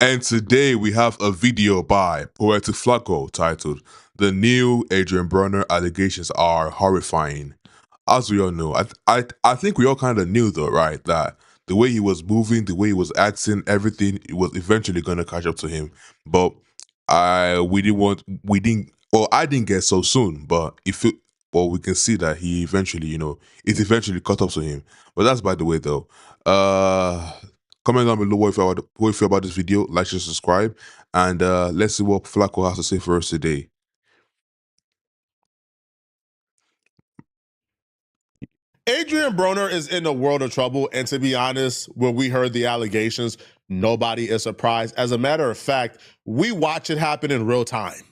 And today we have a video by Poetic Flacco titled "The New Adrian Broner Allegations Are Horrifying." As we all know, I think we all kind of knew though, right, that the way he was moving, the way he was acting, everything it was eventually gonna catch up to him. But we didn't well I didn't get so soon, but well we can see that he eventually, it eventually caught up to him. But that's by the way though. Uh Comment down below what you feel about this video, like, share, subscribe, and let's see what Flacco has to say for us today. Adrian Broner is in a world of trouble, and to be honest, when we heard the allegations, nobody is surprised. As a matter of fact, we watch it happen in real time.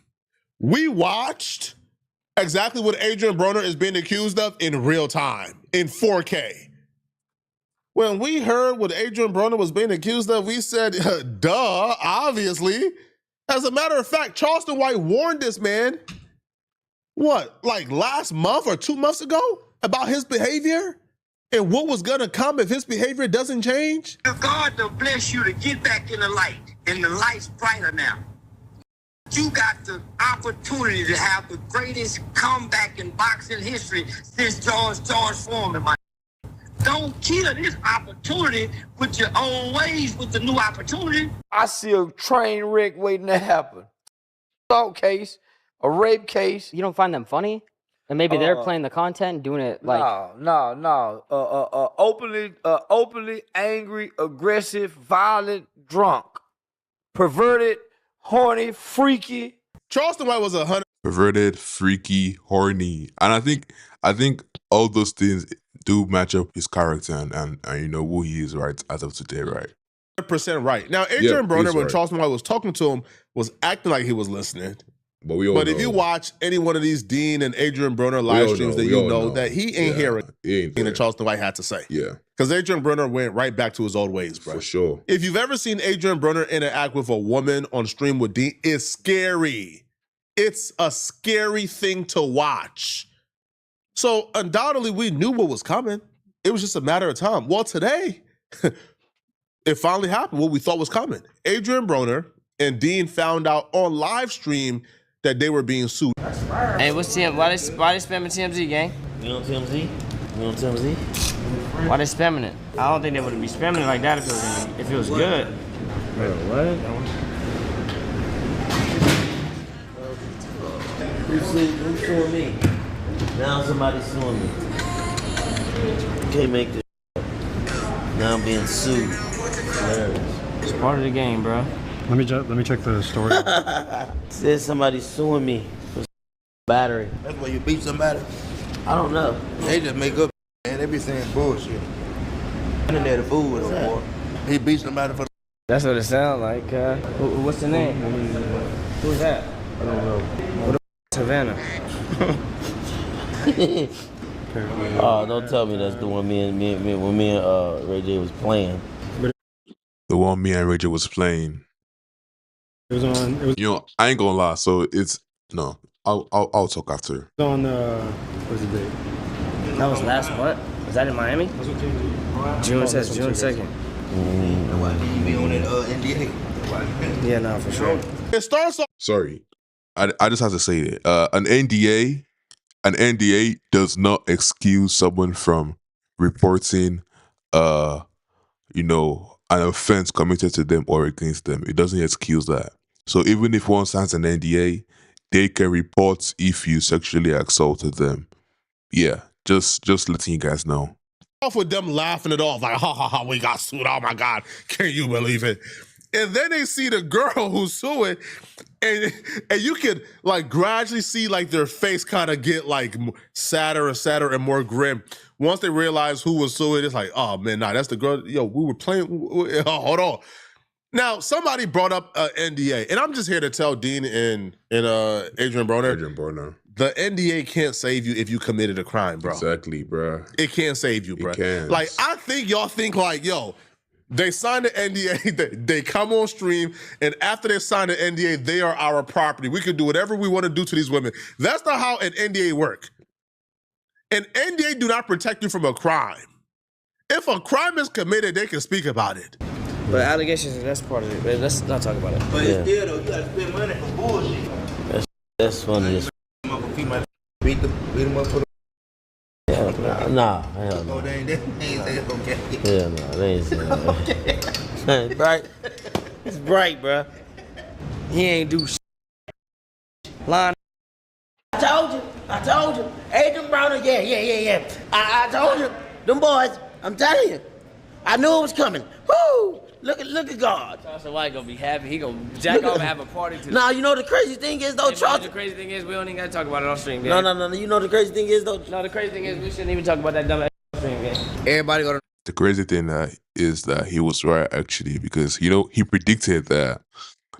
We watched exactly what Adrian Broner is being accused of in real time, in 4K. When we heard what Adrian Broner was being accused of, we said, duh, obviously. As a matter of fact, Charleston White warned this man, what, like last month or 2 months ago, about his behavior and what was gonna come if his behavior doesn't change? God to bless you to get back in the light, and the light's brighter now. You got the opportunity to have the greatest comeback in boxing history since George Foreman. Don't kill this opportunity with your own ways with the new opportunity. I see a train wreck waiting to happen. Assault case, a rape case. You don't find them funny? And maybe they're playing the content, doing it like No. Openly angry, aggressive, violent, drunk, perverted, horny, freaky. Charleston White was 100 Perverted, freaky, horny, and I think all those things do match up his character and you know who he is right as of today, right? 100% right. Now, Adrian Broner, when Charleston White was talking to him, was acting like he was listening. But if you watch any one of these Dean and Adrian Broner live streams, that you know that he ain't hearing anything that Charleston White had to say. Yeah. Because Adrian Broner went right back to his old ways, bro. For sure. If you've ever seen Adrian Broner interact with a woman on stream with Dean, it's scary. It's a scary thing to watch. So undoubtedly, we knew what was coming. It was just a matter of time. Well, today, it finally happened, what we thought was coming. Adrian Broner and Dean found out on live stream that they were being sued. Hey, what's TM? Why they spamming TMZ, gang? You on TMZ? You on TMZ? Why they spamming it? I don't think they would be spamming it like that if it was good. Bro, what? Who's suing me? Now somebody's suing me. Can't make this up. Now I'm being sued. Hilarious. It's part of the game, bro. Let me check the story. Says somebody's suing me for battery. That's why you beat somebody. I don't know. They just make up and everything bullshit. And then they're the fool with him, boy. He beat somebody for. That's what it sounds like. What's the name? Who's that? I don't know. What Savannah? Oh, don't tell me that's the one when me and Ray J was playing. The one me and Rachel was playing. It was on. It was You know, I ain't gonna lie. So it's no. I'll talk after. on. What's the date? That was last what? Was that in Miami? June says June 2nd. You be on that NDA. Yeah, no, for sure. It starts off. Sorry, I just have to say it. An NDA does not excuse someone from reporting, an offense committed to them or against them. It doesn't excuse that. So even if one signs an NDA, they can report if you sexually assaulted them. Yeah, just letting you guys know. Off with them laughing it off, like, ha ha ha, we got sued. Oh my God, can you believe it? And then they see the girl who's suing, and you can like gradually see like their face kind of get like sadder and sadder and more grim. Once they realize who was suing, it's like, oh man, nah, that's the girl. Yo, we were playing. Hold on. Now somebody brought up NDA, and I'm just here to tell Dean and Adrian Broner. The NDA can't save you if you committed a crime, bro. Exactly, bro. It can't save you, bro. It can't. Like, I think y'all think like, yo, they signed the NDA, they come on stream, and after they sign the NDA, they are our property. We can do whatever we want to do to these women. That's not how an NDA works. An NDA do not protect you from a crime. If a crime is committed, they can speak about it. But allegations, that's part of it. But let's not talk about it. But it's still though, you gotta spend money for bullshit. That's funny. Beat them up for the. Nah, hell no. Oh, they ain't say okay. Hell no, they ain't saying that. Bright. It's bright, bro. He ain't do shit. Line. I told you. Adrian Broner, yeah. I told you. Them boys, I'm telling you. I knew it was coming. Woo! Look at God. Charleston White gonna be happy. He gonna jack off and have a party too. Now, you know the crazy thing is, though, The Charleston. crazy thing is, we don't even gotta talk about it on stream, No, gang. you know the crazy thing is, though. No, the crazy thing is, we shouldn't even talk about that dumb ass stream, gang. Everybody go to The crazy thing is that he was right actually, because he predicted that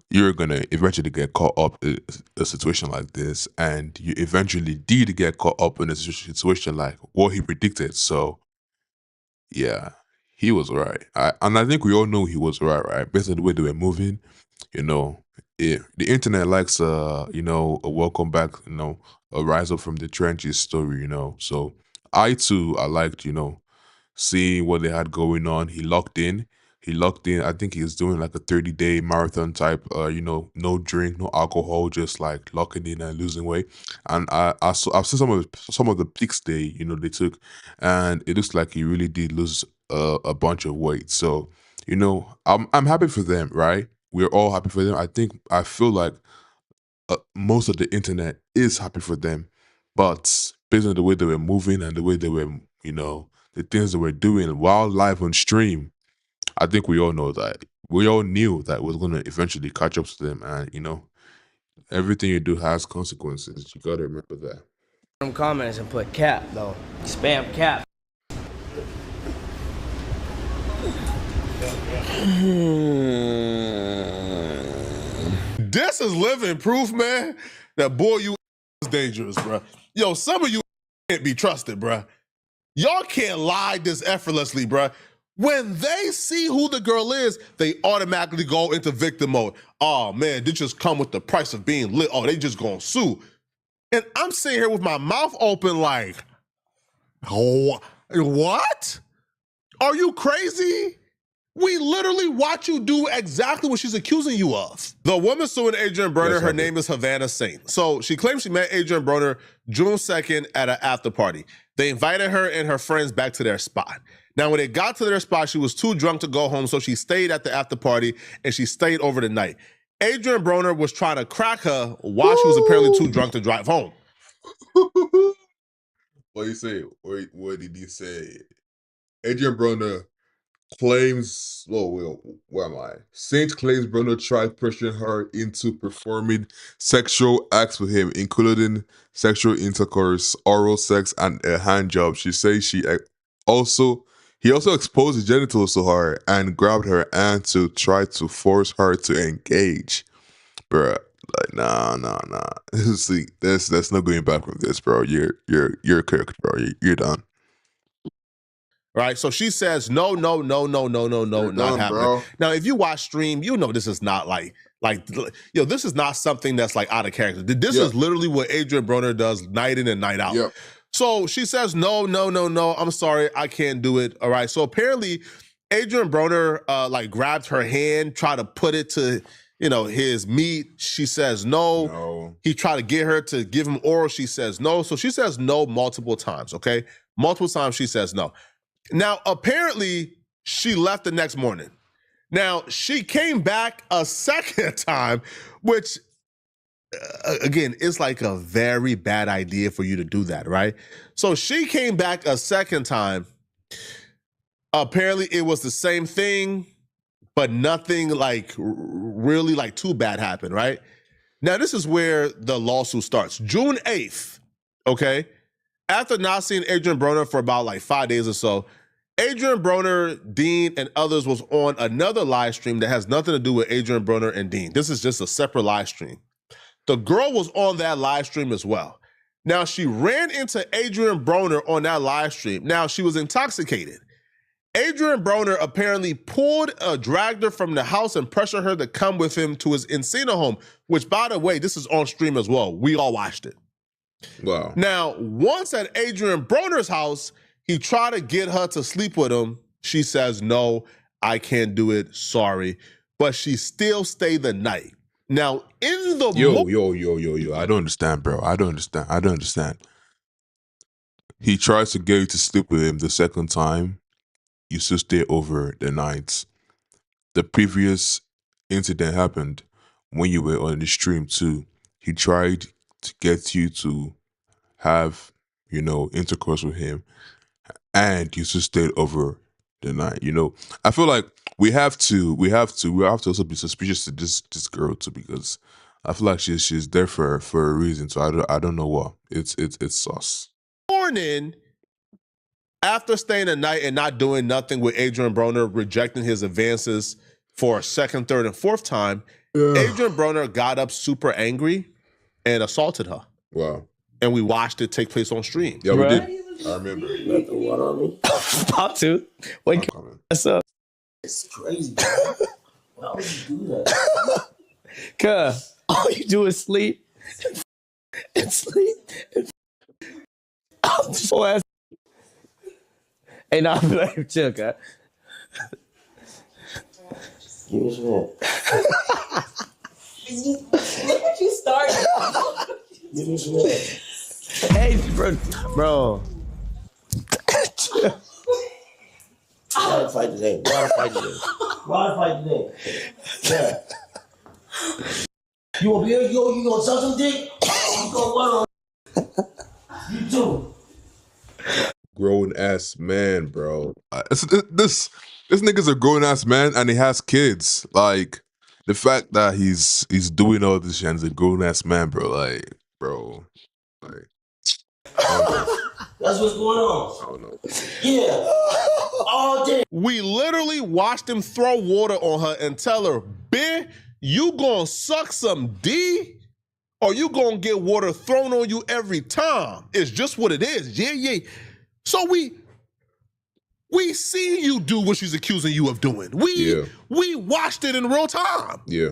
you're gonna eventually get caught up in a situation like this, and you eventually did get caught up in a situation like what he predicted. So yeah, he was right. And I think we all know he was right, based on the way they were moving. The internet likes a welcome back, a rise up from the trenches story. So I liked seeing what they had going on. He locked in. I think he's doing like a 30-day marathon type, no drink, no alcohol, just like locking in and losing weight. And I've seen some of the pics they took, and it looks like he really did lose a bunch of weight. So, I'm happy for them, right? We're all happy for them. I feel like most of the internet is happy for them, but based on the way they were moving and the way they were, the things they were doing while live on stream, I think we all know that. We all knew that it was going to eventually catch up to them. And, everything you do has consequences. You got to remember that. them comments and put cap, though. Spam cap. This is living proof, man, that boy, you is dangerous, bruh. Yo, some of you can't be trusted, bruh. Y'all can't lie this effortlessly, bruh. When they see who the girl is, they automatically go into victim mode. Oh, man, this just come with the price of being lit. Oh, they just gonna sue. And I'm sitting here with my mouth open like, oh, what? Are you crazy? We literally watch you do exactly what she's accusing you of. The woman suing Adrian Broner, Yes, her I did. name is Havana Saint. So she claims she met Adrian Broner June 2nd at an after party. They invited her and her friends back to their spot. Now, when they got to their spot, she was too drunk to go home, so she stayed at the after party and she stayed over the night. Adrian Broner was trying to crack her while she was apparently too drunk to drive home. What did he say? What did he say? Adrian Broner claims, where am I? Saint claims Broner tried pressuring her into performing sexual acts with him, including sexual intercourse, oral sex, and a hand job. She says he also exposed his genitals to her and grabbed her hand to try to force her to engage. Bruh, like nah. See, there's no going back from this, bro. You're cooked, bro. You're done. Right, so she says no, not done, happening. bro. Now, if you watch stream, you know this is not like this is not something that's like out of character. This Yeah. is literally what Adrian Broner does night in and night out. Yep. So she says no. I'm sorry, I can't do it. All right. So apparently, Adrian Broner grabbed her hand, tried to put it to his meat. She says no. No. He tried to get her to give him oral. She says no. So she says no multiple times. Okay, multiple times she says no. Now, apparently, she left the next morning. Now, she came back a second time, which, again, it's like a very bad idea for you to do that, right? So she came back a second time. Apparently, it was the same thing, but nothing really too bad happened, right? Now, this is where the lawsuit starts. June 8th, okay? After not seeing Adrian Broner for about 5 days or so, Adrian Broner, Dean, and others was on another live stream that has nothing to do with Adrian Broner and Dean. This is just a separate live stream. The girl was on that live stream as well. Now, she ran into Adrian Broner on that live stream. Now, she was intoxicated. Adrian Broner apparently dragged her from the house and pressured her to come with him to his Encino home, which, by the way, this is on stream as well. We all watched it. Wow. Now, once at Adrian Broner's house, he tried to get her to sleep with him. She says, no, I can't do it, sorry. But she still stayed the night. Now, in the Yo. I don't understand, bro. I don't understand. He tries to get you to sleep with him the second time. You still stay over the night. The previous incident happened when you were on the stream too. He tried to get you to have, intercourse with him, and you still stayed over the night. I feel like we have to also be suspicious to this girl too, because I feel like she's there for a reason. So I don't know what. It's sus. morning, after staying the night and not doing nothing with Adrian Broner, rejecting his advances for a second, third, and fourth time, Adrian Broner got up super angry and assaulted her. Wow. And we watched it take place on stream. Yeah, we did. I remember. What on me? Pop to. Wake what's up? It's crazy. Why would you do that? Cuz all you do is sleep. And sleep. I'm so ass. Hey, nah, I'm like, chill, cuz. Give me some You started. Give me some Hey, bro. Why to fight today? Why to fight today? Yeah. You gonna suck some dick? You gonna what on? You too. Grown ass man, bro. This nigga's a grown ass man and he has kids. Like, the fact that he's doing all this shit and he's a grown ass man, bro. Like, bro. Like, I don't know. That's what's going on. I don't know. Yeah. All day. We literally watched him throw water on her and tell her, "Bitch, you gonna suck some D? Or you gonna get water thrown on you every time? It's just what it is." Yeah. So we see you do what she's accusing you of doing. We watched it in real time. Yeah.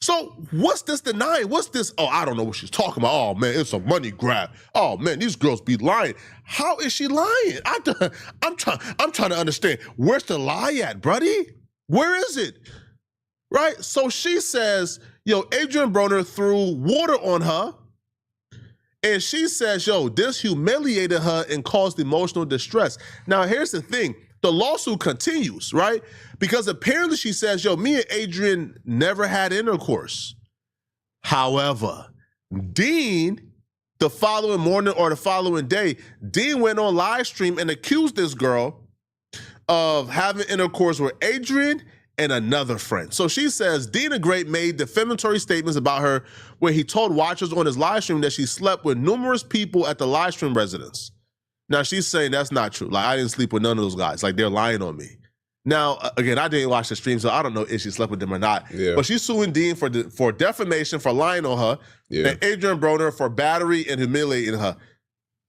So what's this denying? What's this? Oh, I don't know what she's talking about. Oh man, it's a money grab. Oh man, these girls be lying. How is she lying? I'm trying to understand. Where's the lie at, buddy? Where is it? Right? So she says, yo, Adrian Broner threw water on her. And she says, yo, this humiliated her and caused emotional distress. Now, here's the thing. The lawsuit continues, right? Because apparently she says, yo, me and Adrian never had intercourse. However, Dean, the following morning or the following day, Dean went on live stream and accused this girl of having intercourse with Adrian and another friend. So she says Dean the Great made defamatory statements about her where he told watchers on his live stream that she slept with numerous people at the live stream residence. Now she's saying that's not true. Like, I didn't sleep with none of those guys. Like, they're lying on me. Now, again, I didn't watch the stream, so I don't know if she slept with them or not. Yeah. But she's suing Dean for defamation, for lying on her, and Adrian Broner for battery and humiliating her.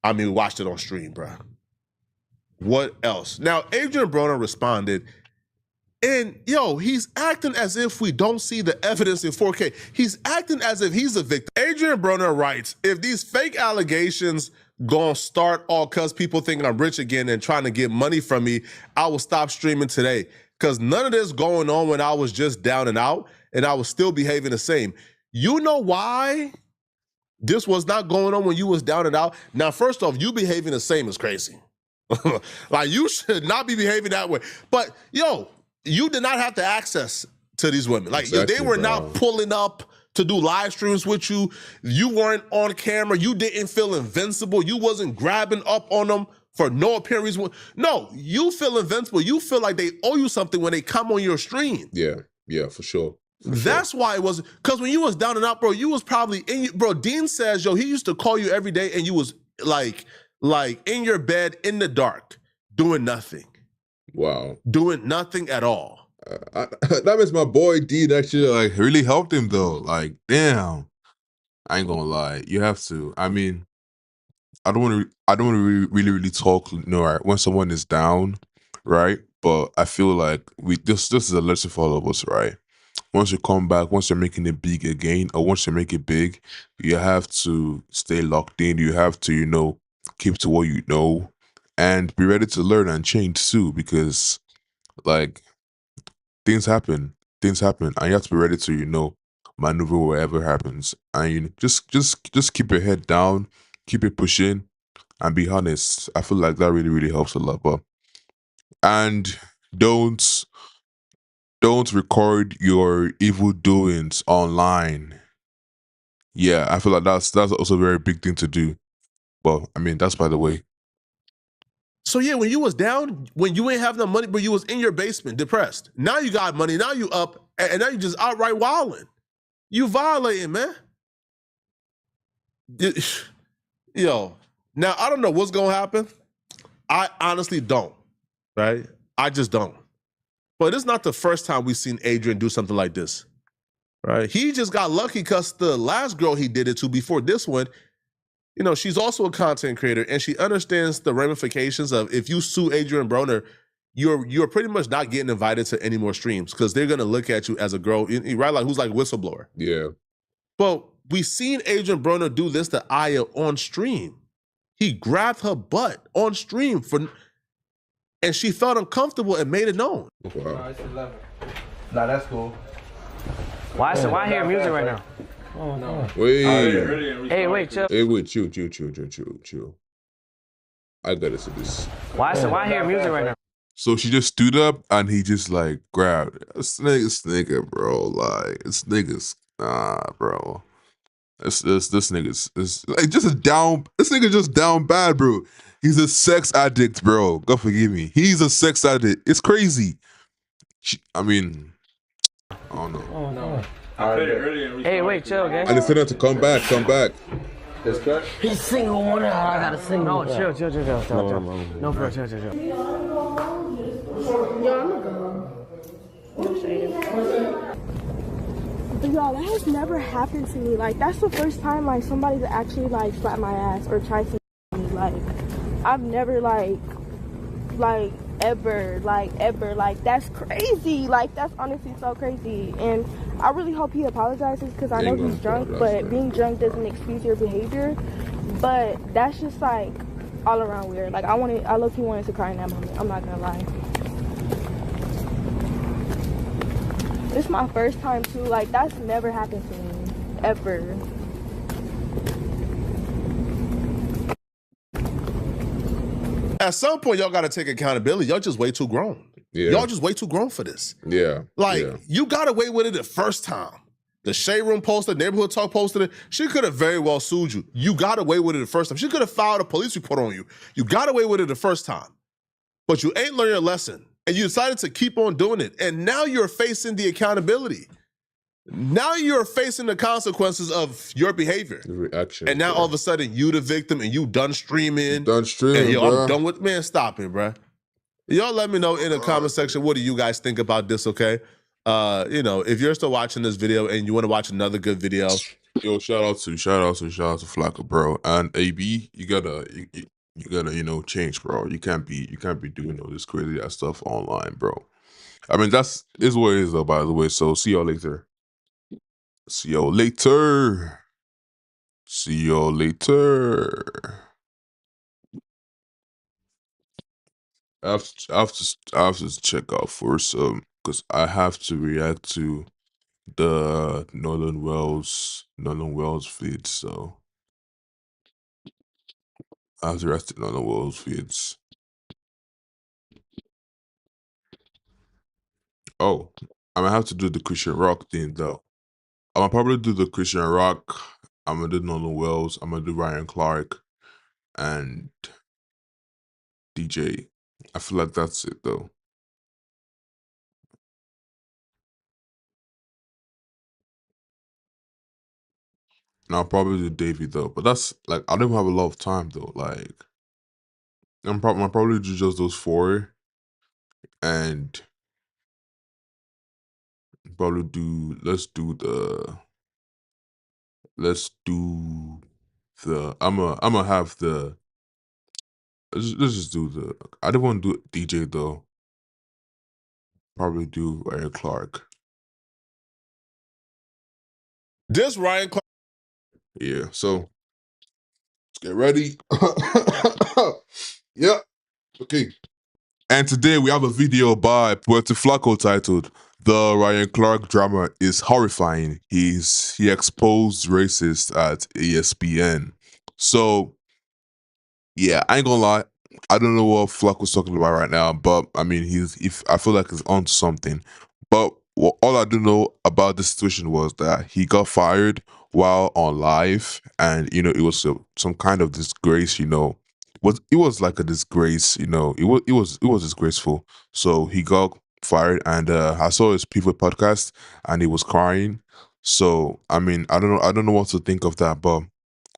I mean, we watched it on stream, bro. What else? Now, Adrian Broner responded, and yo, he's acting as if we don't see the evidence in 4K. He's acting as if he's a victim. Adrian Broner writes, if these fake allegations gonna start all cause people thinking I'm rich again and trying to get money from me, I will stop streaming today. Cause none of this going on when I was just down and out and I was still behaving the same. You know why this was not going on when you was down and out? Now, first off, you behaving the same is crazy. Like, you should not be behaving that way. But yo, you did not have the access to these women. Like, Exactly, they were bro. not pulling up to do live streams with you. You weren't on camera. You didn't feel invincible. You wasn't grabbing up on them for no apparent reason. No, you feel invincible. You feel like they owe you something when they come on your stream. Yeah, for sure. That's why it wasn't, because when you was down and out, bro, you was probably bro, Dean says, yo, he used to call you every day and you was like in your bed in the dark, doing nothing. Wow. Doing nothing at all. That means my boy D actually like really helped him though. Like, damn. I ain't gonna lie. You have to. I mean, I don't want to really talk, right, when someone is down, right? But I feel like this is a lesson for all of us, right? Once you come back, once you're making it big again, or once you make it big, you have to stay locked in. You have to, keep to what you know and be ready to learn and change too, because like things happen. Things happen, and you have to be ready to, maneuver wherever happens. And just keep your head down, keep it pushing, and be honest. I feel like that really, really helps a lot. And don't record your evil doings online. Yeah, I feel like that's also a very big thing to do. But I mean, that's by the way. So yeah, when you was down, when you ain't have no money, but you was in your basement, depressed. Now you got money. Now you up, and now you just outright wilding. You violating, man. Yo, now I don't know what's gonna happen. I honestly don't. Right? I just don't. But it's not the first time we've seen Adrian do something like this. Right? He just got lucky because the last girl he did it to before this one, she's also a content creator and she understands the ramifications of if you sue Adrian Broner, you're pretty much not getting invited to any more streams because they're gonna look at you as a girl, right? Like who's like a whistleblower. Yeah. But we seen Adrian Broner do this to Aya on stream. He grabbed her butt on stream and she felt uncomfortable and made it known. Wow. Nah, that's cool. Why I hear music right now? Wait. Hey, wait, chill. Hey, wait, chill. I gotta say this. Why I hear music right now? So she just stood up and he just like grabbed this nigga, bro. Like this nigga's bro. This nigga's like just this nigga just down bad, bro. He's a sex addict, bro. God forgive me. He's a sex addict. It's crazy. I don't know. I played it earlier. Hey, wait, chill, okay? I just said to come back. It's cut? He's single one out. I gotta sing. No, chill. No, bro, chill. Yo, I'm gonna go. Y'all, that has never happened to me. Like, that's the first time, like, somebody's actually, like, slapped my ass or tried to me. Like, I've never, ever. Like, that's crazy. Like, that's honestly so crazy. And I really hope he apologizes because I know he's drunk, but being drunk doesn't excuse your behavior. But that's just, like, all around weird. Like, I low-key wanted to cry in that moment. I'm not gonna lie. This is my first time too. Like, that's never happened to me ever. At some point, y'all got to take accountability. Y'all just way too grown. Yeah. Y'all just way too grown for this. Yeah. Like, yeah. You got away with it the first time. The Shade Room posted, Neighborhood Talk posted it. She could have very well sued you. You got away with it the first time. She could have filed a police report on you. You got away with it the first time. But you ain't learned your lesson. And you decided to keep on doing it. And now you're facing the accountability. Now you're facing the consequences of your behavior. The reaction. And now all of a sudden you the victim and you done streaming. And bro. I'm done with, man, stop it, bro. Y'all let me know in the comment section, what do you guys think about this, okay? If you're still watching this video and you want to watch another good video. Yo, shout out to Flacco, bro. And AB, you gotta change, bro. You can't be doing all this crazy ass stuff online, bro. I mean, is what it is though, by the way. So see y'all later. See y'all later. I have to check out first, because I have to react to the Nolan Wells feed, so I have to react to Nolan Wells feeds. Oh, I'm gonna have to do the Christian Rock thing though. I'm gonna probably do the Christian Rock. I'm gonna do Nolan Wells. I'm gonna do Ryan Clark and DJ. I feel like that's it though. And I'll probably do Davey though, but that's like I don't have a lot of time though. Like I'll probably do just those 4, and probably let's do the I'ma have the let's just do the I didn't want to do DJ though. Probably do Ryan Clark. This Ryan Clark. Yeah, so let's get ready. Yep. Okay. And today we have a video by Puerto Flacco titled The Ryan Clark drama is horrifying. He exposed racists at ESPN. So yeah, I ain't gonna lie. I don't know what Fluck was talking about right now, but I mean, I feel like he's on to something. But all I do know about this situation was that he got fired while on live, and it was some kind of disgrace. It was like a disgrace. It was disgraceful. So he got fired, and I saw his People podcast, and he was crying. So I mean, I don't know what to think of that, but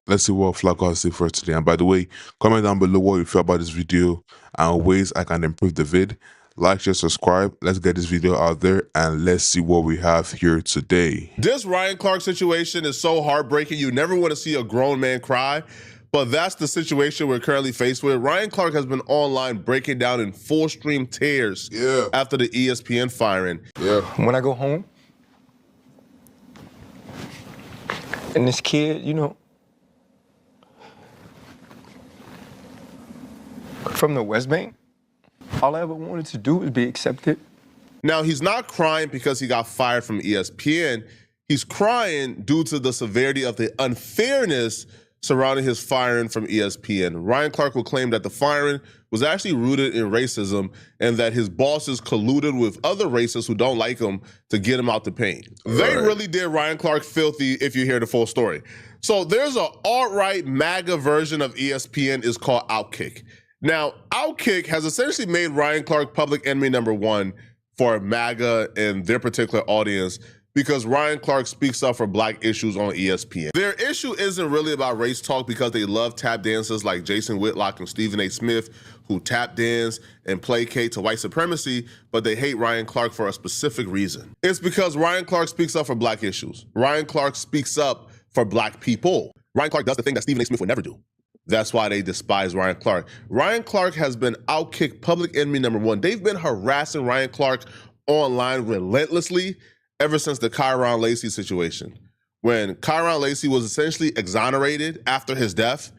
let's see what Flacco has to say for us today. And by the way, comment down below what you feel about this video and ways I can improve the vid. Like, share, subscribe. Let's get this video out there and let's see what we have here today. This Ryan Clark situation is so heartbreaking. You never want to see a grown man cry, but that's the situation we're currently faced with. Ryan Clark has been online breaking down in full stream tears after the ESPN firing. When I go home, and this kid, from the West Bank, all I ever wanted to do was be accepted. Now, he's not crying because he got fired from ESPN. He's crying due to the severity of the unfairness surrounding his firing from ESPN. Ryan Clark will claim that the firing was actually rooted in racism and that his bosses colluded with other racists who don't like him to get him out the paint. They really did Ryan Clark filthy if you hear the full story. So there's an alt-right MAGA version of ESPN is called Outkick. Now, Outkick has essentially made Ryan Clark public enemy number one for MAGA and their particular audience because Ryan Clark speaks up for black issues on ESPN. Their issue isn't really about race talk because they love tap dancers like Jason Whitlock and Stephen A. Smith who tap dance and placate to white supremacy, but they hate Ryan Clark for a specific reason. It's because Ryan Clark speaks up for black issues. Ryan Clark speaks up for black people. Ryan Clark does the thing that Stephen A. Smith would never do. That's why they despise Ryan Clark. Ryan Clark has been Outkick public enemy number one. They've been harassing Ryan Clark online relentlessly ever since the Kyron Lacey situation. When Kyron Lacey was essentially exonerated after his death,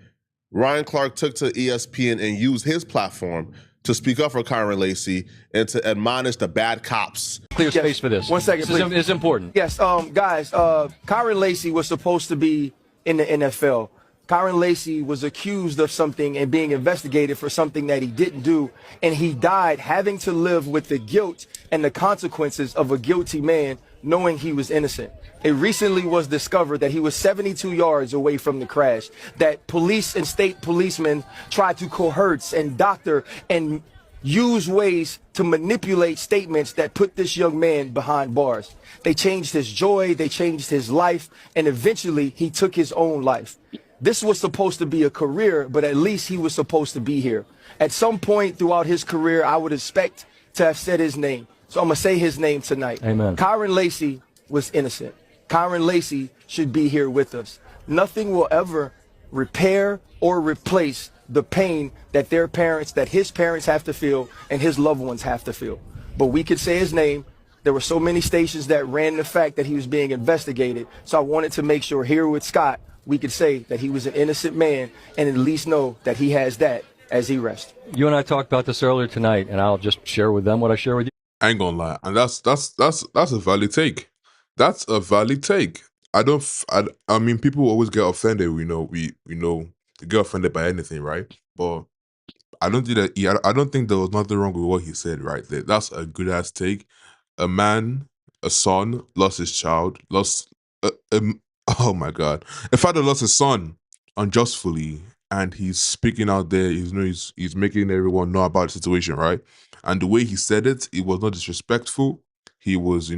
Ryan Clark took to ESPN and used his platform to speak up for Kyron Lacey and to admonish the bad cops. Clear space for this. 1 second, please. This is important. Yes, guys, Kyron Lacey was supposed to be in the NFL. Kyron Lacey was accused of something and being investigated for something that he didn't do, and he died having to live with the guilt and the consequences of a guilty man knowing he was innocent. It recently was discovered that he was 72 yards away from the crash, that police and state policemen tried to coerce and doctor and use ways to manipulate statements that put this young man behind bars. They changed his joy, they changed his life, and eventually he took his own life. This was supposed to be a career, but at least he was supposed to be here. At some point throughout his career, I would expect to have said his name. So I'm going to say his name tonight. Amen. Kyron Lacey was innocent. Kyron Lacey should be here with us. Nothing will ever repair or replace the pain that that his parents have to feel and his loved ones have to feel. But we could say his name. There were so many stations that ran the fact that he was being investigated. So I wanted to make sure here with Scott, we could say that he was an innocent man and at least know that he has that as he rests. You and I talked about this earlier tonight, and I'll just share with them what I share with you. I ain't gonna lie, and that's a valid take. That's a valid take. I mean, people always get offended. We get offended by anything, right? But I don't think that. I don't think there was nothing wrong with what he said right there. That's a good ass take. A man, a son, lost his child, oh my God, a father lost his son unjustly, and he's speaking out there. He's making everyone know about the situation, right? And the way he said it was not disrespectful. He was,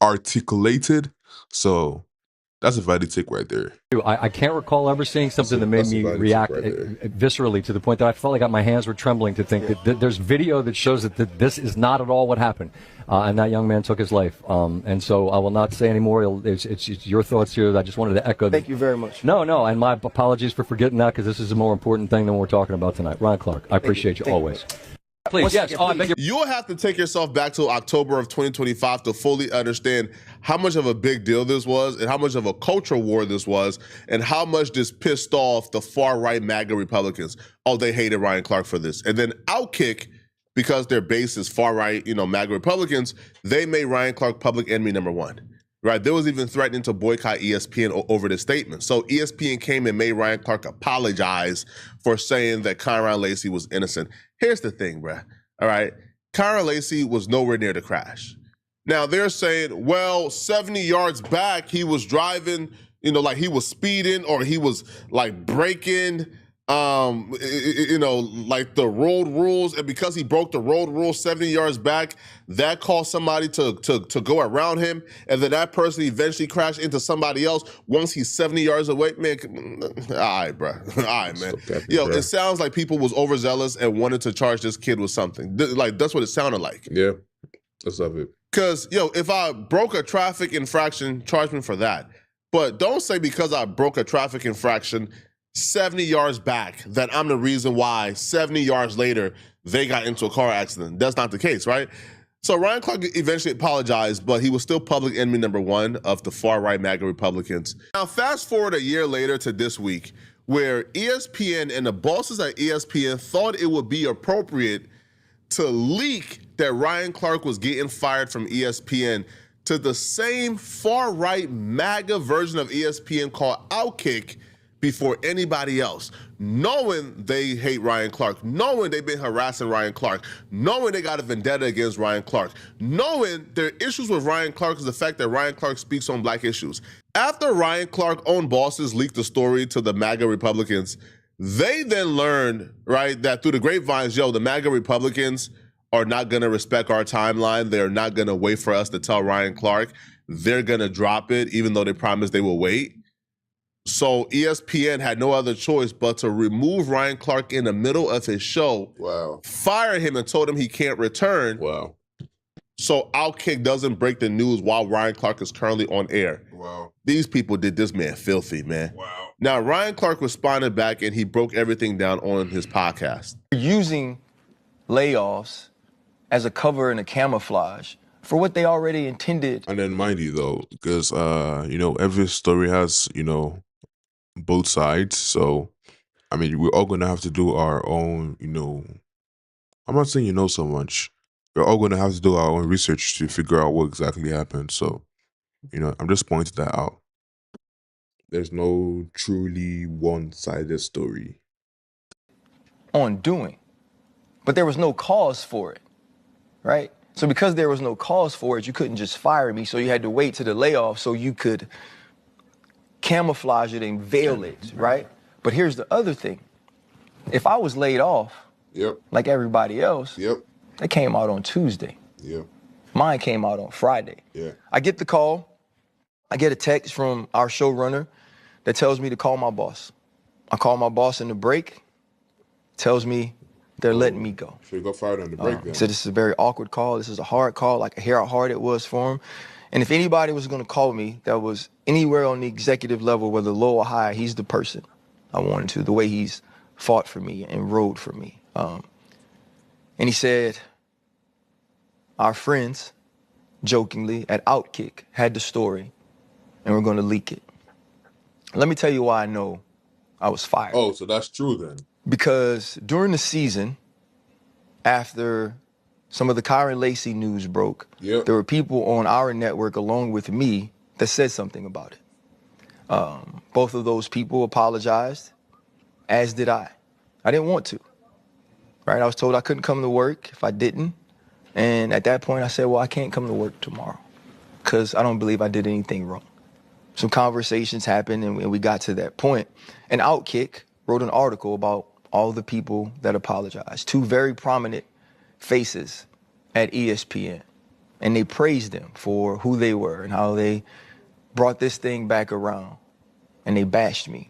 articulated. So that's a valid take right there. I can't recall ever seeing something that made me react viscerally to the point that I felt like my hands were trembling to think that there's video that shows that this is not at all what happened. And that young man took his life. And so I will not say anymore. It's your thoughts here. I just wanted to echo. Thank you very much. No. And my apologies for forgetting that because this is a more important thing than we're talking about tonight. Ryan Clark, I appreciate you always. Please, yes. You'll have to take yourself back to October of 2025 to fully understand how much of a big deal this was and how much of a cultural war this was and how much this pissed off the far-right MAGA Republicans. Oh, they hated Ryan Clark for this. And then Outkick because their base is far right, MAGA Republicans, they made Ryan Clark public enemy number one. Right, there was even threatening to boycott ESPN over this statement. So ESPN came and made Ryan Clark apologize for saying that Kyron Lacy was innocent. Here's the thing, bruh. All right, Kyron Lacy was nowhere near the crash. Now they're saying, well, 70 yards back, he was driving, like he was speeding or he was like breaking, like the road rules, and because he broke the road rules 70 yards back, that caused somebody to go around him, and then that person eventually crashed into somebody else once he's 70 yards away. Man, all right, bro. All right, man. It sounds like people was overzealous and wanted to charge this kid with something. Like, that's what it sounded like. Yeah, that's of it. Because, if I broke a traffic infraction, charge me for that. But don't say because I broke a traffic infraction 70 yards back that I'm the reason why 70 yards later they got into a car accident. That's not the case, right? So Ryan Clark eventually apologized, but he was still public enemy number one of the far-right MAGA Republicans. Now, fast forward a year later to this week, where ESPN and the bosses at ESPN thought it would be appropriate to leak that Ryan Clark was getting fired from ESPN to the same far-right MAGA version of ESPN called Outkick before anybody else, knowing they hate Ryan Clark, knowing they've been harassing Ryan Clark, knowing they got a vendetta against Ryan Clark, knowing their issues with Ryan Clark is the fact that Ryan Clark speaks on black issues. After Ryan Clark's own bosses leaked the story to the MAGA Republicans, they then learned, right, that through the grapevines, the MAGA Republicans are not going to respect our timeline. They're not going to wait for us to tell Ryan Clark. They're going to drop it, even though they promised they will wait. So ESPN had no other choice but to remove Ryan Clark in the middle of his show, fire him and told him he can't return. Wow. So Outkick doesn't break the news while Ryan Clark is currently on air. Wow. These people did this man filthy, man. Wow. Now, Ryan Clark responded back and he broke everything down on his podcast. Using layoffs as a cover and a camouflage for what they already intended. And then mind you though, because every story has, both sides. So I mean, we're all gonna have to do our own, I'm not saying so much. We're all gonna have to do our own research to figure out what exactly happened. So, I'm just pointing that out. There's no truly one-sided story. On doing. But there was no cause for it, right? So because there was no cause for it, you couldn't just fire me. So you had to wait to the layoff so you could camouflage it and veil it, right? But here's the other thing. If I was laid off, like everybody else, it came out on Tuesday. Mine came out on Friday. I get the call. I get a text from our showrunner that tells me to call my boss. I call my boss in the break, tells me they're letting me go. So you got fired on the break then? So this is a very awkward call. This is a hard call. I could hear how hard it was for him. And if anybody was going to call me that was anywhere on the executive level, whether low or high, he's the person I wanted to, the way he's fought for me and rode for me. And he said, our friends, jokingly, at Outkick had the story, and we're going to leak it. Let me tell you why I know I was fired. Oh, so that's true then. Because during the season, after some of the Kyron Lacy news broke, there were people on our network along with me that said something about it. Both of those people apologized, as did I. I didn't want to, right? I was told I couldn't come to work if I didn't. And at that point, I said, well, I can't come to work tomorrow because I don't believe I did anything wrong. Some conversations happened and we got to that point. And Outkick wrote an article about all the people that apologized, two very prominent faces at ESPN. And they praised them for who they were and how they brought this thing back around. And they bashed me,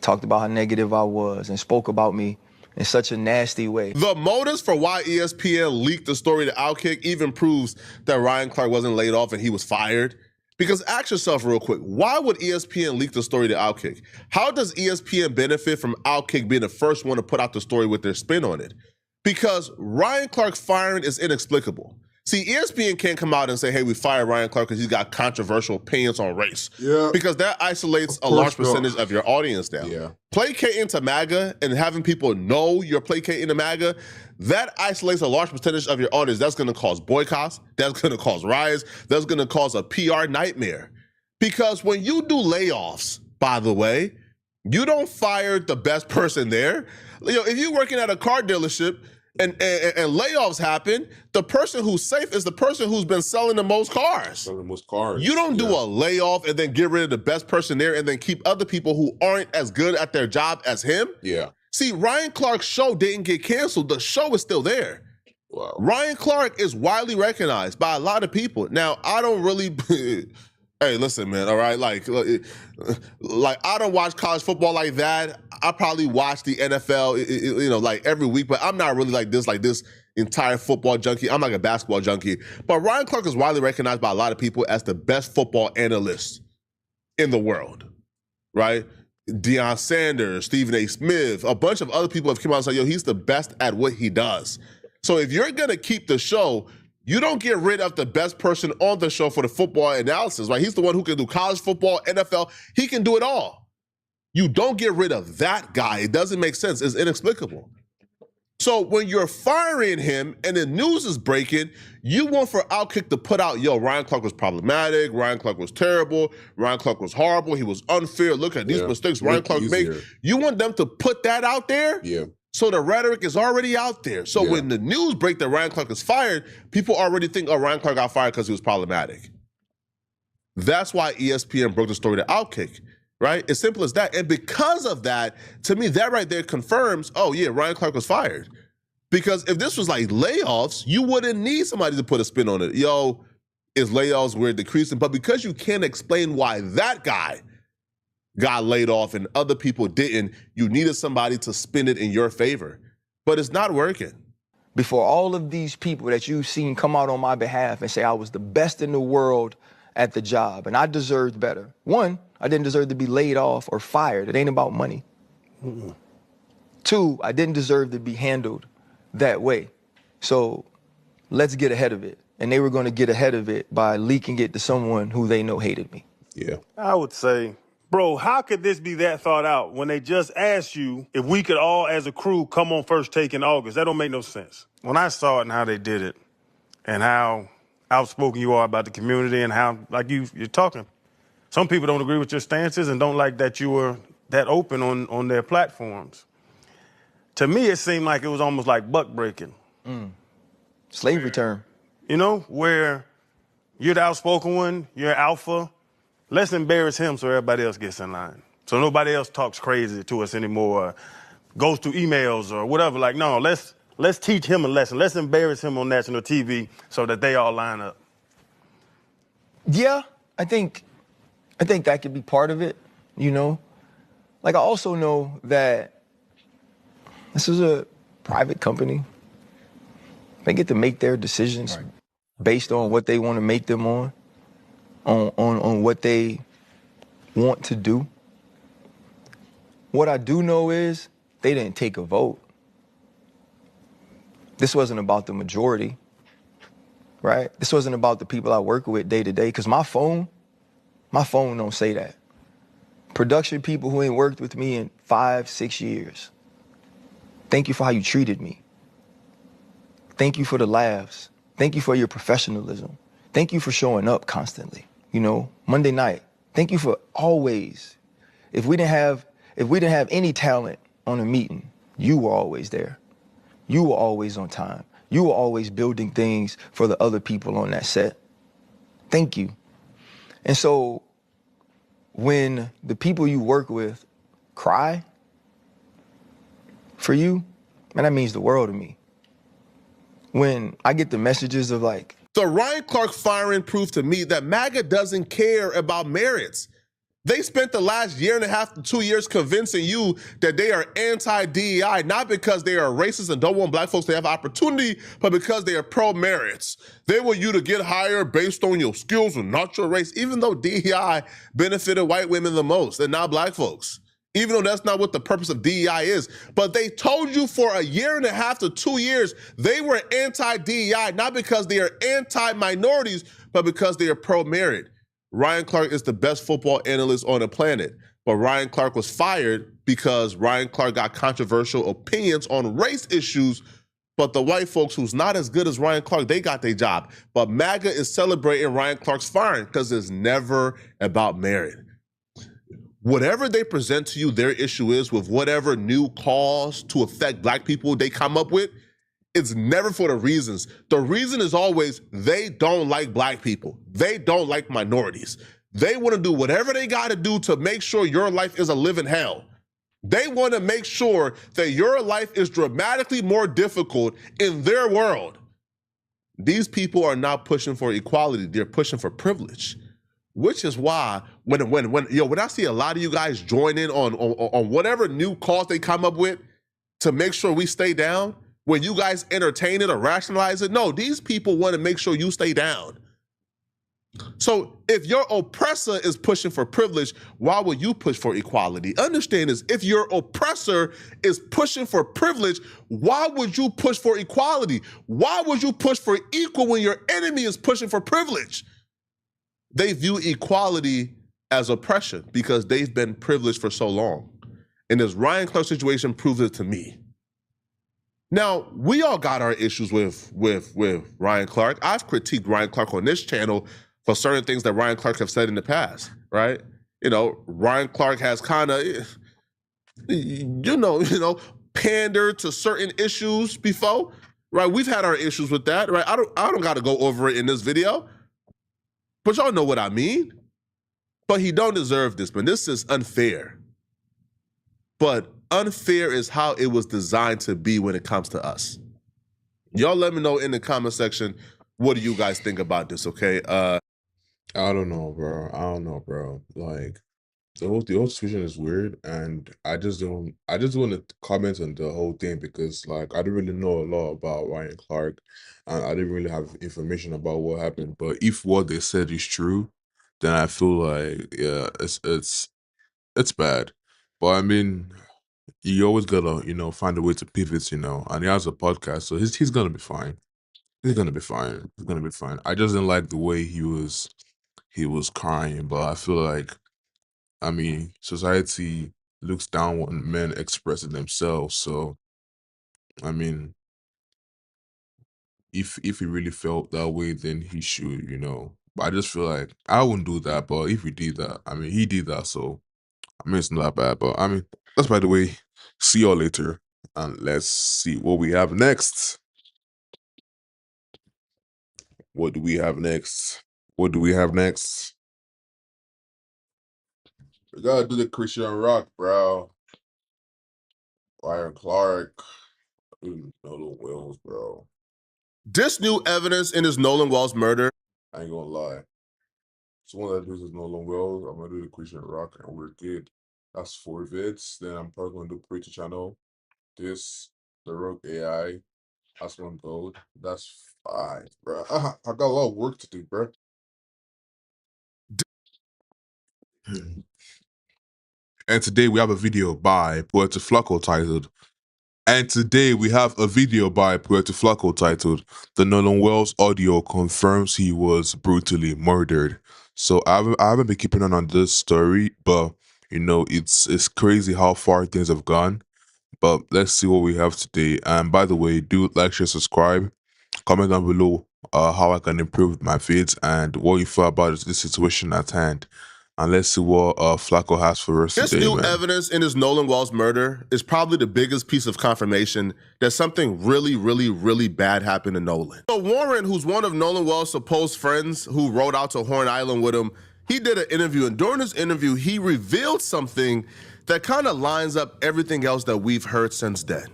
talked about how negative I was, and spoke about me in such a nasty way. The motives for why ESPN leaked the story to Outkick even proves that Ryan Clark wasn't laid off and he was fired. Because ask yourself real quick, why would ESPN leak the story to Outkick? How does ESPN benefit from Outkick being the first one to put out the story with their spin on it? Because Ryan Clark's firing is inexplicable. See, ESPN can't come out and say, hey, we fired Ryan Clark because he's got controversial opinions on race. Yeah. Because that isolates a large percentage of your audience down. Yeah. Placating to MAGA and having people know you're placating to MAGA, that isolates a large percentage of your audience. That's going to cause boycotts. That's going to cause riots. That's going to cause a PR nightmare. Because when you do layoffs, by the way, you don't fire the best person there. If you're working at a car dealership, and layoffs happen, the person who's safe is the person who's been selling the most cars. You don't do a layoff and then get rid of the best person there and then keep other people who aren't as good at their job as him. Yeah. See, Ryan Clark's show didn't get canceled. The show is still there. Wow. Ryan Clark is widely recognized by a lot of people. Now, I don't really... Hey, listen, man, all right? Like I don't watch college football like that. I probably watch the NFL, like every week, but I'm not really like this entire football junkie. I'm like a basketball junkie. But Ryan Clark is widely recognized by a lot of people as the best football analyst in the world, right? Deion Sanders, Stephen A. Smith, a bunch of other people have come out and said, yo, he's the best at what he does. So if you're going to keep the show, you don't get rid of the best person on the show for the football analysis, right? He's the one who can do college football, NFL. He can do it all. You don't get rid of that guy. It doesn't make sense. It's inexplicable. So when you're firing him and the news is breaking, you want for Outkick to put out, yo, Ryan Clark was problematic. Ryan Clark was terrible. Ryan Clark was horrible. He was unfair. Look at these mistakes Ryan Clark made. You want them to put that out there? Yeah. So the rhetoric is already out there. So when the news break that Ryan Clark is fired, people already think, oh, Ryan Clark got fired because he was problematic. That's why ESPN broke the story to Outkick, right? As simple as that. And because of that, to me, that right there confirms, oh, yeah, Ryan Clark was fired. Because if this was like layoffs, you wouldn't need somebody to put a spin on it. Yo, is layoffs were decreasing? But because you can't explain why that guy got laid off and other people didn't, you needed somebody to spin it in your favor. But it's not working. Before all of these people that you've seen come out on my behalf and say I was the best in the world at the job and I deserved better. One, I didn't deserve to be laid off or fired. It ain't about money. Mm-mm. Two, I didn't deserve to be handled that way. So let's get ahead of it. And they were going to get ahead of it by leaking it to someone who they know hated me. Yeah. I would say, bro, how could this be that thought out when they just asked you if we could all, as a crew, come on First Take in August? That don't make no sense. When I saw it and how they did it and how outspoken you are about the community and how, like you're talking, some people don't agree with your stances and don't like that you were that open on their platforms. To me, it seemed like it was almost like buck breaking. Slavery term. You know, where you're the outspoken one, you're alpha. Let's embarrass him so everybody else gets in line. So nobody else talks crazy to us anymore, or goes through emails or whatever. Like, no, let's teach him a lesson. Let's embarrass him on national TV so that they all line up. Yeah, I think that could be part of it, you know? Like, I also know that this is a private company. They get to make their decisions based on what they want to make them on what they want to do. What I do know is they didn't take a vote. This wasn't about the majority, right? This wasn't about the people I work with day to day, because my phone don't say that. Production people who ain't worked with me in 5-6 years. Thank you for how you treated me. Thank you for the laughs. Thank you for your professionalism. Thank you for showing up constantly. You know, Monday night. Thank you for always. If we didn't have any talent on a meeting, you were always there. You were always on time. You were always building things for the other people on that set. Thank you. And so when the people you work with cry for you, man, that means the world to me. When I get the messages of like, the Ryan Clark firing proved to me that MAGA doesn't care about merits. They spent the last 1.5 to 2 years convincing you that they are anti-DEI, not because they are racist and don't want black folks to have opportunity, but because they are pro-merits. They want you to get hired based on your skills and not your race, even though DEI benefited white women the most and not black folks. even though that's not what the purpose of DEI is. But they told you for 1.5 to 2 years they were anti-DEI, not because they are anti-minorities, but because they are pro-merit. Ryan Clark is the best football analyst on the planet, but Ryan Clark was fired because Ryan Clark got controversial opinions on race issues, but the white folks who's not as good as Ryan Clark, they got their job. But MAGA is celebrating Ryan Clark's firing because it's never about merit. Whatever they present to you, their issue is with whatever new cause to affect black people they come up with, it's never for the reasons. The reason is always they don't like black people. They don't like minorities. They want to do whatever they got to do to make sure your life is a living hell. They want to make sure that your life is dramatically more difficult in their world. These people are not pushing for equality. They're pushing for privilege, which is why when I see a lot of you guys join in on whatever new cause they come up with to make sure we stay down, when you guys entertain it or rationalize it, no, these people want to make sure you stay down. So if your oppressor is pushing for privilege, why would you push for equality? Understand this, if your oppressor is pushing for privilege, why would you push for equality? Why would you push for equal when your enemy is pushing for privilege? They view equality as oppression because they've been privileged for so long. And this Ryan Clark situation proves it to me. Now, we all got our issues with Ryan Clark. I've critiqued Ryan Clark on this channel for certain things that Ryan Clark have said in the past, right? Ryan Clark has kind of, pandered to certain issues before, right? We've had our issues with that, right? I don't got to go over it in this video, but y'all know what I mean. But he don't deserve this, man. This is unfair. But unfair is how it was designed to be when it comes to us. Y'all let me know in the comment section, what do you guys think about this, okay? I don't know, bro. Like, the whole situation is weird, and I just want to comment on the whole thing because, like, I don't really know a lot about Ryan Clark, and I didn't really have information about what happened. But if what they said is true, then I feel like, yeah, it's bad. But I mean, you always gotta, find a way to pivot, and he has a podcast, so he's gonna be fine. He's gonna be fine. He's gonna be fine. I just didn't like the way he was crying, but I feel like, I mean, society looks down on men expressing themselves. So, I mean, if he really felt that way, then he should. But I just feel like I wouldn't do that. But if he did that, I mean, he did that. So, I mean, it's not bad. But I mean, that's by the way. See y'all later, and let's see what we have next. What do we have next? What do we have next? We gotta do the Christian Rock, bro. Ryan Clark. Nolan Wells, bro. This new evidence in his Nolan Wells murder. I ain't gonna lie. So one that does is Nolan Wells. I'm gonna do the Christian Rock, and we're good. That's 4 vids. Then I'm probably gonna do Preacher Channel. This, the Rogue AI. That's 1 gold. That's 5, bro. I got a lot of work to do, bro. And today we have a video by Puerto Flaco titled "The Nolan Wells audio confirms he was brutally murdered." So I haven't been keeping on this story, but it's crazy how far things have gone. But let's see what we have today. And by the way, do like, share, subscribe, comment down below how I can improve my feeds and what you feel about this situation at hand. And let's see what Flacco has for us this today, new man. evidence in his Nolan Wells murder is probably the biggest piece of confirmation that something really, really, really bad happened to Nolan. So Warren, who's one of Nolan Wells' supposed friends who rode out to Horn Island with him, he did an interview, and during this interview, he revealed something that kind of lines up everything else that we've heard since then.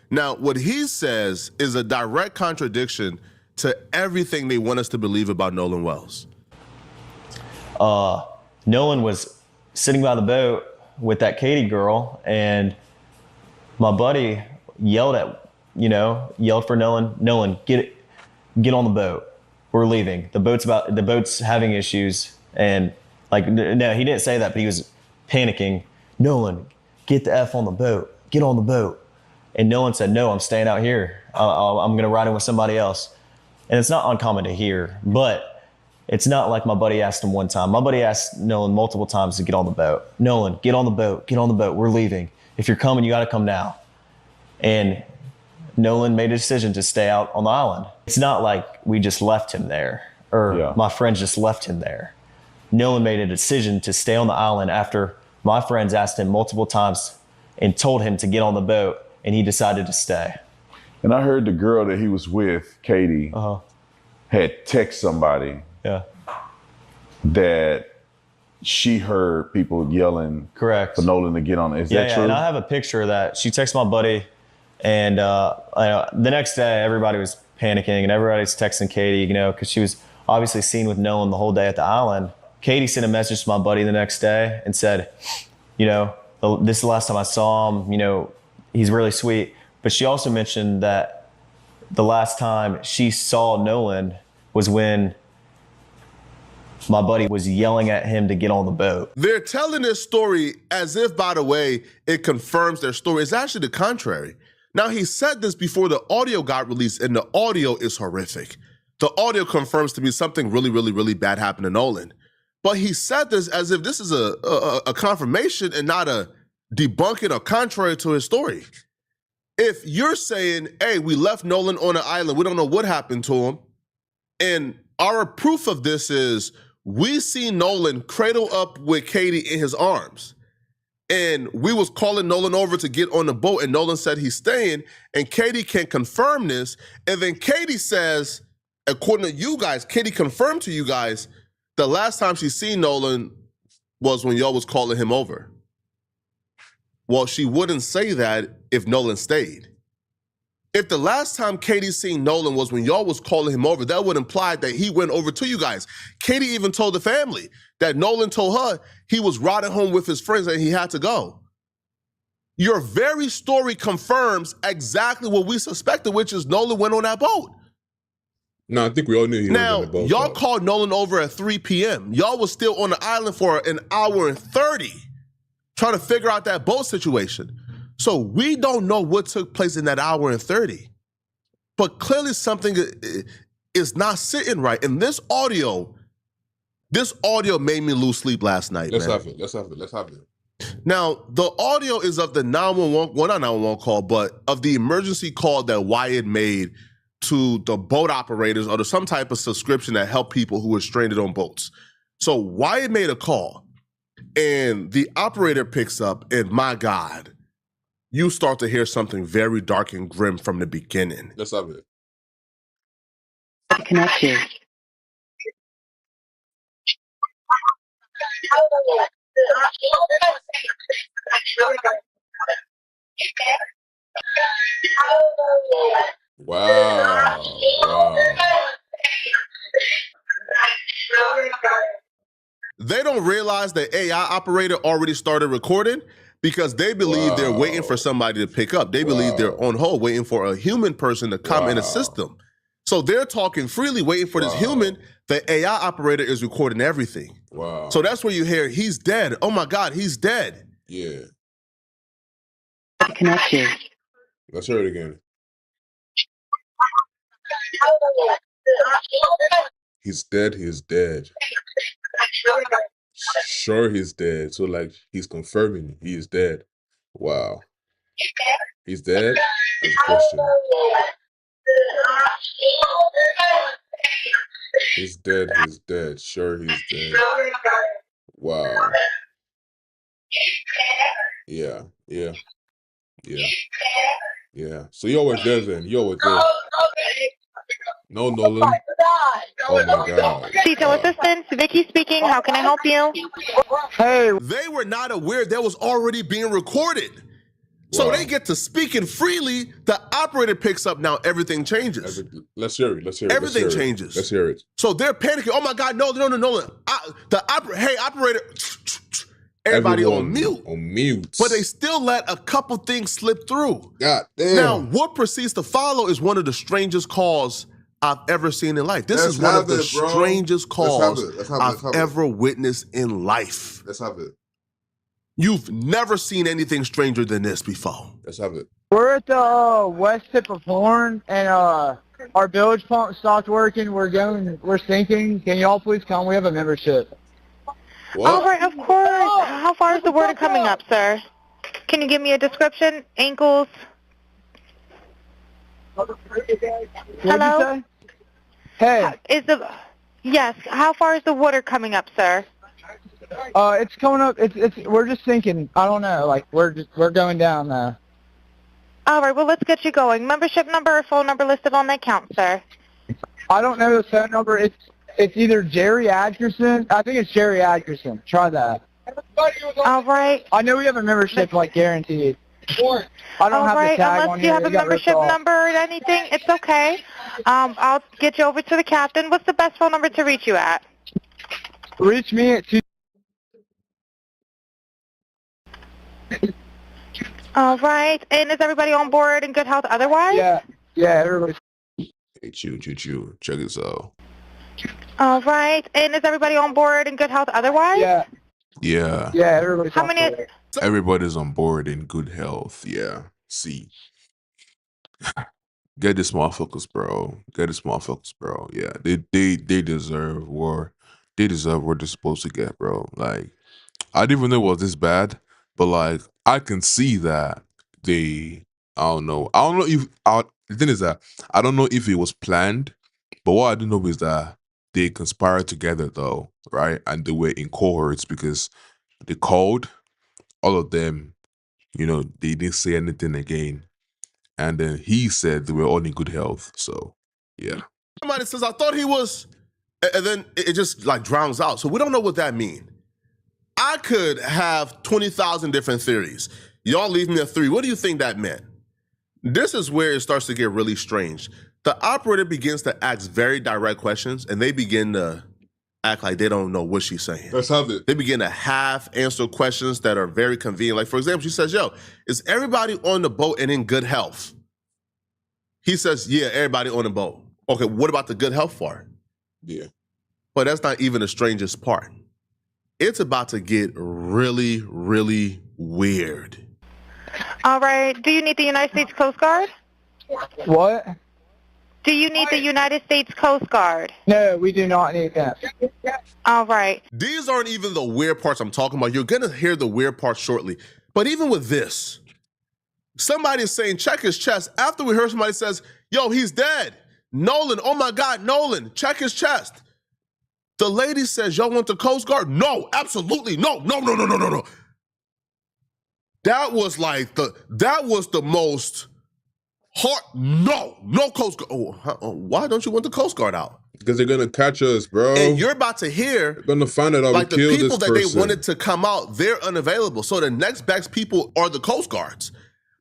Now, what he says is a direct contradiction to everything they want us to believe about Nolan Wells. Nolan was sitting by the boat with that Katie girl, and my buddy yelled for Nolan, get on the boat. We're leaving. The boat's having issues. And no, he didn't say that, but he was panicking. Nolan, get the F on the boat. Get on the boat. And Nolan said, no, I'm staying out here. I'm going to ride in with somebody else. And it's not uncommon to hear, but it's not like my buddy asked him one time. My buddy asked Nolan multiple times to get on the boat. Nolan, get on the boat. Get on the boat. We're leaving. If you're coming, you got to come now. And Nolan made a decision to stay out on the island. It's not like we just left him there or my friends just left him there. Nolan made a decision to stay on the island after my friends asked him multiple times and told him to get on the boat, and he decided to stay. And I heard the girl that he was with, Katie, had text somebody that she heard people yelling for Nolan to get on. Is that true? And I have a picture of that. She texted my buddy, and the next day everybody was panicking and everybody's texting Katie, you know, because she was obviously seen with Nolan the whole day at the island. Katie sent a message to my buddy the next day and said, you know, this is the last time I saw him, you know, he's really sweet. But she also mentioned that the last time she saw Nolan was when my buddy was yelling at him to get on the boat. They're telling this story as if, by the way, it confirms their story. It's actually the contrary. Now, he said this before the audio got released, and the audio is horrific. The audio confirms to me something really, really, really bad happened to Nolan. But he said this as if this is a confirmation and not a debunking or contrary to his story. If you're saying, hey, we left Nolan on an island, we don't know what happened to him, and our proof of this is we see Nolan cradle up with Katie in his arms, and we was calling Nolan over to get on the boat, and Nolan said he's staying, and Katie can confirm this, and then Katie says, according to you guys, Katie confirmed to you guys the last time she seen Nolan was when y'all was calling him over. Well, she wouldn't say that if Nolan stayed. If the last time Katie seen Nolan was when y'all was calling him over, that would imply that he went over to you guys. Katie even told the family that Nolan told her he was riding home with his friends and he had to go. Your very story confirms exactly what we suspected, which is Nolan went on that boat. No, I think we all knew he was on the boat. Y'all called Nolan over at 3 p.m. Y'all was still on the island for an hour and 30 trying to figure out that boat situation. So we don't know what took place in that hour and 30. But clearly something is not sitting right. And this audio made me lose sleep last night, Let's man. have it. Now, the audio is of the 911, well, not 911 call, but of the emergency call that Wyatt made to the boat operators or to some type of subscription that help people who were stranded on boats. So Wyatt made a call, and the operator picks up, and my God, you start to hear something very dark and grim from the beginning. Let's have it. Connect you. Wow. They don't realize the AI operator already started recording because they believe they're waiting for somebody to pick up. They believe they're on hold waiting for a human person to come and assist them. So they're talking freely, waiting for this human. The AI operator is recording everything. Wow. So that's where you hear, he's dead. Oh my God, he's dead. Yeah. Connect you. Let's hear it again. He's dead, he's dead. Sure, he's dead. So, like, he's confirming he is dead. Wow. He's dead? That's a question. He's dead, he's dead. Sure, he's dead. Wow. Yeah. So you're with there then. You're with there. No, Nolan. Oh my God. Detail assistance, Vicky speaking. How can I help you? Hey. They were not aware that was already being recorded. So they get to speaking freely. The operator picks up. Now everything changes. Let's hear it. Everything changes. Let's hear it. So they're panicking. Oh my God, no. Hey, operator. Everybody on mute. But they still let a couple things slip through. God damn. Now, what proceeds to follow is one of the strangest calls I've ever seen in life. This is one of the strangest calls I've ever witnessed in life. Let's have it. You've never seen anything stranger than this before. Let's have it. We're at the west tip of Horn, and our bilge pump stopped working. We're sinking. Can y'all please come? We have a membership. What? All right, of course. How far is the water coming up, sir? Can you give me a description? Ankles? Hello? Hey. Yes. How far is the water coming up, sir? It's coming up. We're just sinking. I don't know. Like we're going down now. All right. Well, let's get you going. Membership number or phone number listed on the account, sir. I don't know the phone number. It's either Jerry Atkinson. I think it's Jerry Atkinson. Try that. All right. I know we have a membership, like guaranteed. I don't have the tag Unless on you here. have a membership number or anything, it's okay. I'll get you over to the captain. What's the best phone number to reach you at? Reach me at 2. All right. And is everybody on board in good health otherwise? Yeah, everybody. Hey, chew. Check this out. All right. And is everybody on board in good health otherwise? Yeah. Everybody's How many? Everybody's on board in good health. Yeah. See. Get this motherfuckers, bro. Yeah. They deserve war. They deserve what they're supposed to get, bro. Like, I didn't even know it was this bad, but like I can see that I don't know if the thing is that I don't know if it was planned, but what I do know is that they conspired together though, right? And they were in cohorts because they called all of them, they didn't say anything again. And then he said they were all in good health. So yeah. Somebody says, I thought he was, and then it just like drowns out. So we don't know what that means. I could have 20,000 different theories. Y'all leave me a 3. What do you think that meant? This is where it starts to get really strange. The operator begins to ask very direct questions, and they begin to act like they don't know what she's saying. Let's have it. They begin to half-answer questions that are very convenient. Like, for example, she says, yo, is everybody on the boat and in good health? He says, yeah, everybody on the boat. Okay, what about the good health part? Yeah. But that's not even the strangest part. It's about to get really, really weird. All right. Do you need the United States Coast Guard? What? Do you need the United States Coast Guard? No, we do not need that. All right. These aren't even the weird parts I'm talking about. You're going to hear the weird parts shortly. But even with this, somebody is saying, check his chest. After we heard somebody says, yo, he's dead. Nolan, oh my God, Nolan, check his chest. The lady says, y'all want the Coast Guard? No, absolutely no. That was the most hard, no Coast Guard. Why don't you want the Coast Guard out? Because they're going to catch us, bro. And you're about to hear, they're going to find out like we killed the people this that person. they wanted to come out, they're unavailable. So the next best people are the Coast Guards.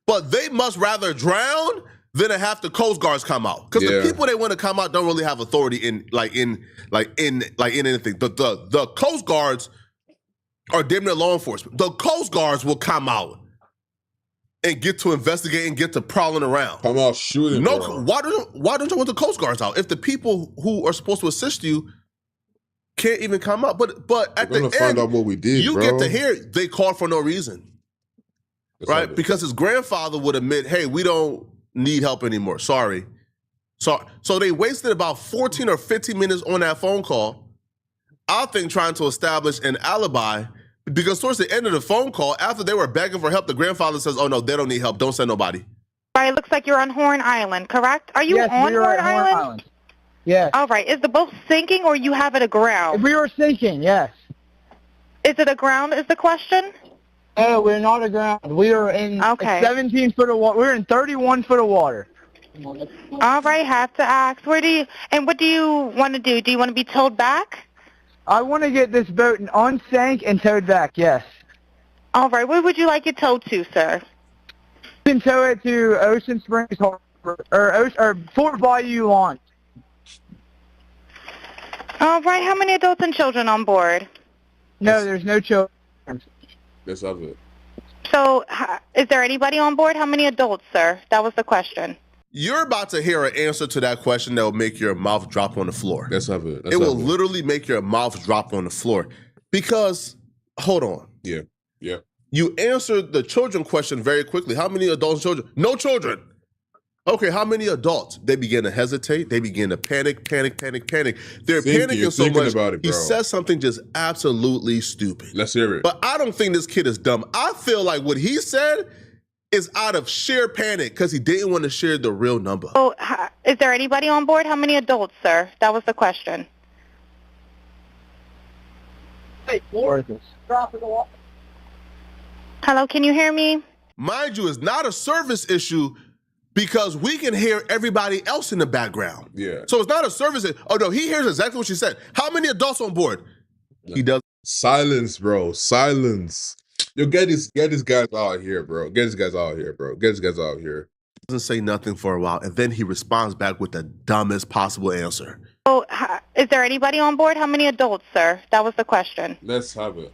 But they must rather drown than to have the Coast Guards come out. Because the people they want to come out don't really have authority in anything. The Coast Guards are damn near law enforcement. The Coast Guards will come out and get to investigate and get to prowling around. Come out shooting. No, bro. why don't you want the Coast Guards out? If the people who are supposed to assist you can't even come out. But at the end, find out what we did, you bro. get to hear they called for no reason. Right? Because his grandfather would admit, hey, we don't need help anymore. Sorry. So they wasted about 14 or 15 minutes on that phone call, I think trying to establish an alibi, because towards the end of the phone call, after they were begging for help, the grandfather says, oh no, they don't need help. Don't send nobody. All right, it looks like you're on Horn Island, correct? Are you on we are Horn at Horn Island? Yes. All right, is the boat sinking or you have it aground? We were sinking, yes. Is it aground is the question? No, we're not aground. We are in 17 foot of water. We're in 31 foot of water. All right, have to ask. What do you want to do? Do you want to be towed back? I want to get this boat unsank and towed back, yes. All right, where would you like it towed to, sir? You can tow it to Ocean Springs Harbor, or Fort Bayou Launch. All right, how many adults and children on board? No, there's no children. Let's have it. So, is there anybody on board? How many adults, sir? That was the question. You're about to hear an answer to that question that will make your mouth drop on the floor. Let's have it. It will literally make your mouth drop on the floor. Because, hold on. Yeah. You answered the children question very quickly. How many adults and children? No children. Okay, how many adults? They begin to hesitate. They begin to panic. They're panicking so much. About it, bro. He says something just absolutely stupid. Let's hear it. But I don't think this kid is dumb. I feel like what he said is out of sheer panic because he didn't want to share the real number. Oh, is there anybody on board? How many adults, sir? That was the question. Hey, Florida. Drop it off. Hello, can you hear me? Mind you, it's not a service issue because we can hear everybody else in the background. Yeah. So it's not a service issue. Oh, no, he hears exactly what she said. How many adults on board? He does. Silence, bro. Silence. Yo, get these guys out here, bro. Get these guys out here. Doesn't say nothing for a while, and then he responds back with the dumbest possible answer. Oh, is there anybody on board? How many adults, sir? That was the question. Let's have it.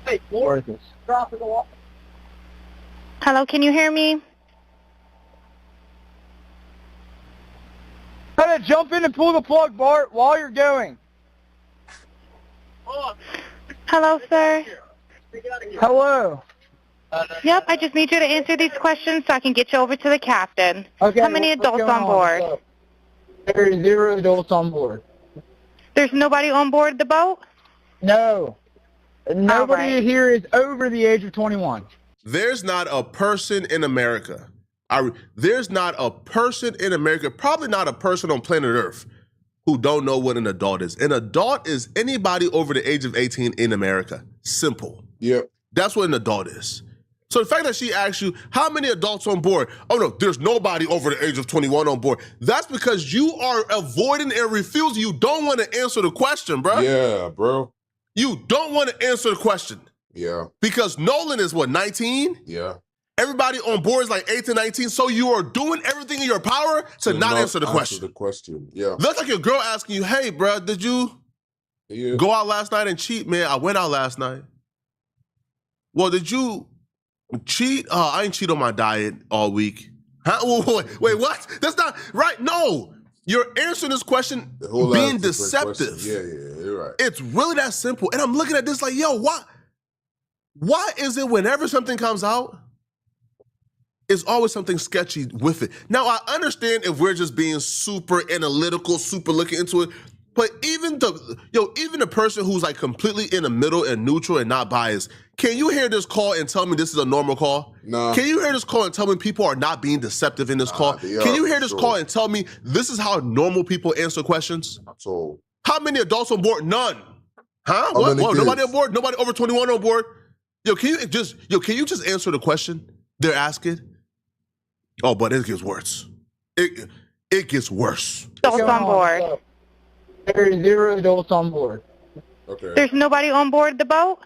Hey, Florida. Drop it off. Hello, can you hear me? Gotta jump in and pull the plug, Bart, while you're going. Hello, sir. Hello. Yep, I just need you to answer these questions so I can get you over to the captain. Okay. How many adults on board? There are 0 adults on board. There's nobody on board the boat? No. Nobody right. here is over the age of 21. There's not a person in America. There's not a person in America, probably not a person on planet Earth, who don't know what an adult is. An adult is anybody over the age of 18 in America. Simple. Yep. That's what an adult is. So the fact that she asks you, how many adults on board? Oh no, there's nobody over the age of 21 on board. That's because you are avoiding and refusing. You don't want to answer the question, bro. Yeah, bro. You don't want to answer the question. Yeah. Because Nolan is what, 19? Yeah. Everybody on board is like 18, 19. So you are doing everything in your power to not answer the question. Yeah. That's like a girl asking you, hey, bro, did you go out last night and cheat? Man, I went out last night. Well, did you cheat? I ain't cheat on my diet all week. Huh? Wait, what? That's not right. No. You're answering this question being deceptive. Yeah, you're right. It's really that simple. And I'm looking at this like, yo, why is it whenever something comes out, it's always something sketchy with it? Now, I understand if we're just being super analytical, super looking into it, but even the person who's like completely in the middle and neutral and not biased, can you hear this call and tell me this is a normal call? No. Can you hear this call and tell me people are not being deceptive in this call? Can you hear this call and tell me this is how normal people answer questions? So, how many adults on board? None. Huh? How What? many Whoa, kids? nobody on board? Nobody over 21 on board? Can you just answer the question they're asking? Oh, but it gets worse. It gets worse. Adults on board. There are 0 adults on board. Okay. There's nobody on board the boat?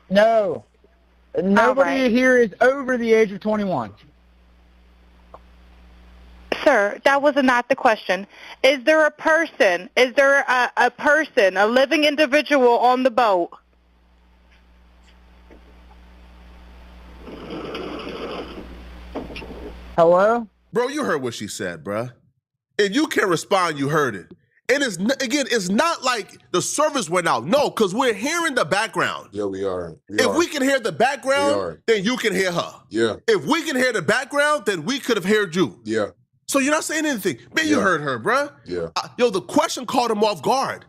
No. Nobody right. here is over the age of 21. Sir, that was not the question. Is there a person? Is there a person, a living individual on the boat? Hello? Bro, you heard what she said, bruh. If you can't respond, you heard it. And it's not like the service went out. No, because we're hearing the background. Yeah, we are. If we can hear the background, then you can hear her. Yeah. If we can hear the background, then we could have heard you. Yeah. So you're not saying anything. Man, you heard her, bruh. Yeah. The question caught him off guard.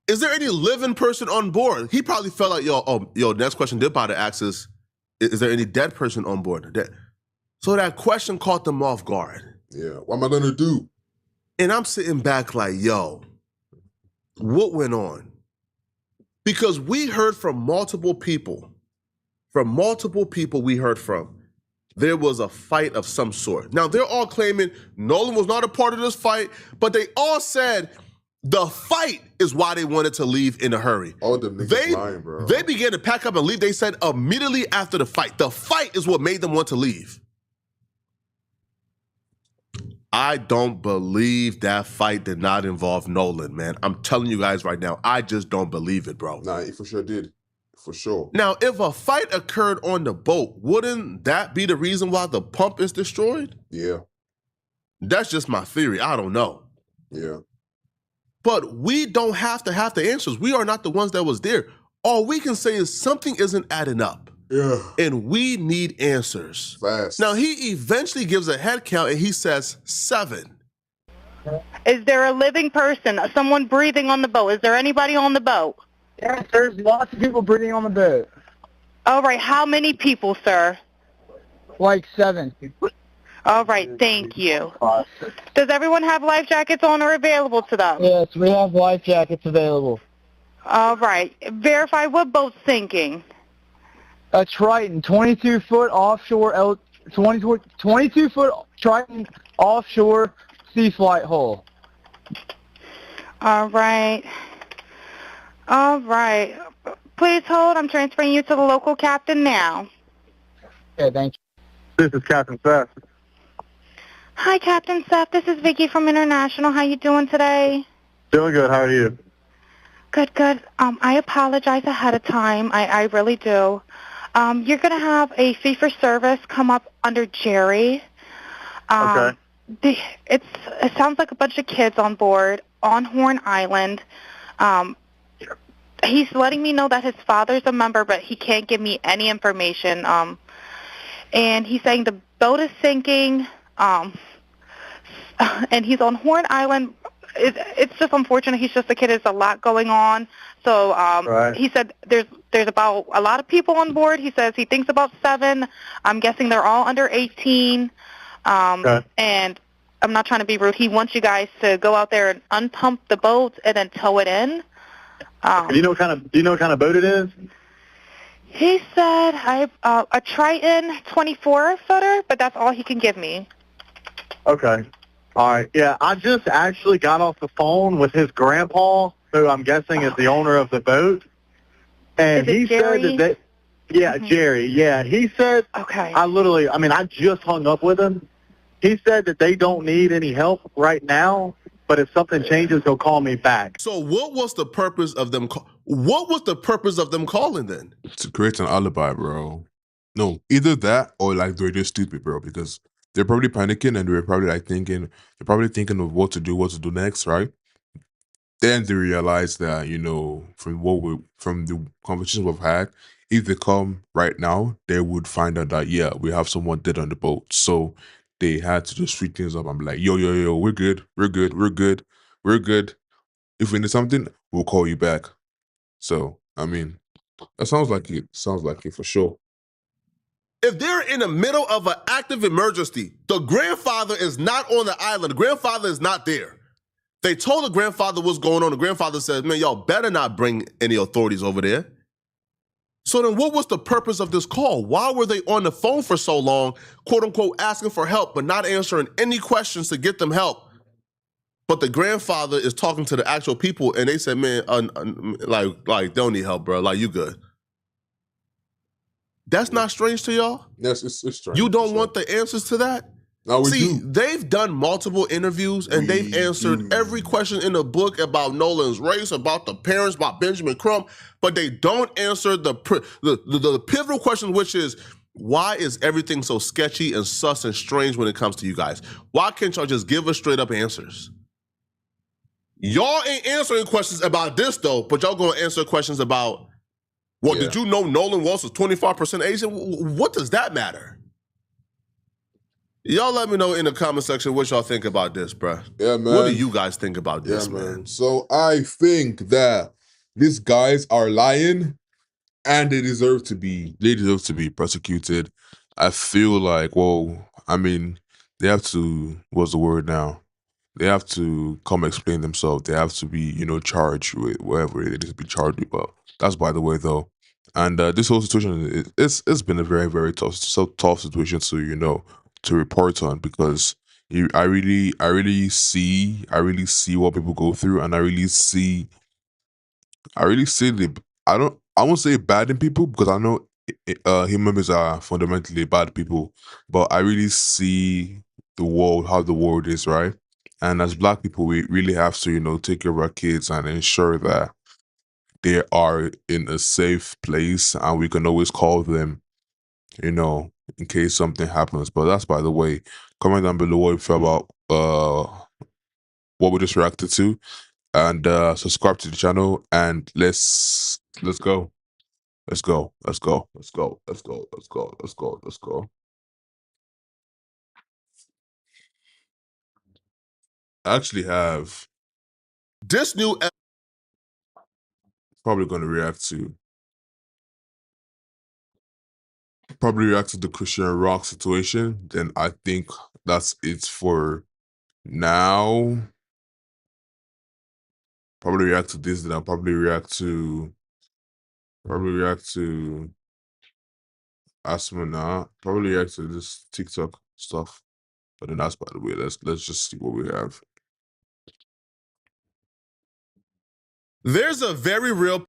Is there any living person on board? He probably felt like, next question did about to ask is there any dead person on board? So that question caught them off guard. Yeah. What am I going to do? And I'm sitting back like, yo, what went on? Because we heard from multiple people. We heard from, there was a fight of some sort. Now, they're all claiming Nolan was not a part of this fight, but they all said the fight is why they wanted to leave in a hurry. All the niggas lying, bro. They began to pack up and leave. They said immediately after the fight is what made them want to leave. I don't believe that fight did not involve Nolan, man. I'm telling you guys right now, I just don't believe it, bro. Nah, he for sure did. For sure. Now, if a fight occurred on the boat, wouldn't that be the reason why the pump is destroyed? Yeah. That's just my theory. I don't know. Yeah. But we don't have to have the answers. We are not the ones that was there. all we can say is something isn't adding up. Yeah. And we need answers. Fast. Now, he eventually gives a head count and he says 7. Is there a living person, someone breathing on the boat? Is there anybody on the boat? Yes, there's lots of people breathing on the boat. All right, how many people, sir? Like 7. All right, thank you. Does everyone have life jackets on or available to them? Yes, we have life jackets available. All right, verify what boat's sinking. A Triton, 22-foot offshore, 22-foot Triton offshore sea flight hull. All right. All right. Please hold. I'm transferring you to the local captain now. Okay, thank you. This is Captain Seth. Hi, Captain Seth. This is Vicky from International. How you doing today? Doing good. How are you? Good, good. I apologize ahead of time. I really do. You're going to have a fee-for-service come up under Jerry. Okay. It sounds like a bunch of kids on board on Horn Island. He's letting me know that his father's a member, but he can't give me any information. And he's saying the boat is sinking, and he's on Horn Island. It's just unfortunate. He's just a kid. There's a lot going on. So Right. he said there's about a lot of people on board. He says he thinks about 7. I'm guessing they're all under 18. Okay. And I'm not trying to be rude. He wants you guys to go out there and unpump the boat and then tow it in. Do you know what kind of boat it is? He said a Triton 24-footer, but that's all he can give me. Okay. All right. Yeah, I just actually got off the phone with his grandpa, who I'm guessing is the owner of the boat, and Is it he Jerry? said that Jerry. Yeah, he said. Okay. I just hung up with him. He said that they don't need any help right now, but if something changes, he'll call me back. So what was the purpose of them? What was the purpose of them calling then? To create an alibi, bro. No, either that or like they're just stupid, bro, because they're probably panicking and they're probably thinking of what to do next, right? Then they realize that, from the conversations we've had, if they come right now, they would find out that, yeah, we have someone dead on the boat. So they had to just freak things up and be like, yo, we're good. If we need something, we'll call you back. So, I mean, that sounds like it. Sounds like it for sure. If they're in the middle of an active emergency, the grandfather is not on the island. The grandfather is not there. They told the grandfather what's going on. The grandfather says, man, y'all better not bring any authorities over there. So then what was the purpose of this call? Why were they on the phone for so long, quote unquote, asking for help, but not answering any questions to get them help? But the grandfather is talking to the actual people and they said, man, like they don't need help, bro. Like, you good. That's not strange to y'all? Yes, it's strange. You don't want the answers to that? No, we See, do. they've done multiple interviews and they've answered every question in the book about Nolan's race, about the parents, about Benjamin Crump, but they don't answer the pivotal question, which is, why is everything so sketchy and sus and strange when it comes to you guys? Why can't y'all just give us straight up answers? Y'all ain't answering questions about this though, but y'all gonna answer questions about, well, did you know Nolan Walsh was 25% Asian? What does that matter? Y'all let me know in the comment section what y'all think about this, bruh. Yeah, man. What do you guys think about this, Yeah, man? So I think that these guys are lying and they deserve to be prosecuted. I feel like, they have to, what's the word now? They have to come explain themselves. They have to be, charged with whatever it is to be charged with. But that's by the way, though. And this whole situation, it's been a very, very tough situation to report on, because I really see what people go through, and I really see I won't say bad in people, because I know human beings are fundamentally bad people, but I really see how the world is, right? And as Black people, we really have to, take care of our kids and ensure that they are in a safe place, and we can always call them, in case something happens. But that's by the way. Comment down below what you feel about what we just reacted to, and subscribe to the channel, and let's Let's go. Let's go. Let's go. Let's go. Let's go. Let's go. Let's go. Let's go. I actually have this new. Probably going to react to. Probably react to the Christian Rock situation. Then I think that's it for now. Probably react to this. Then I'll probably react to. Asmana. Probably react to this TikTok stuff. But then that's by the way. Let's just see what we have. There's a very real.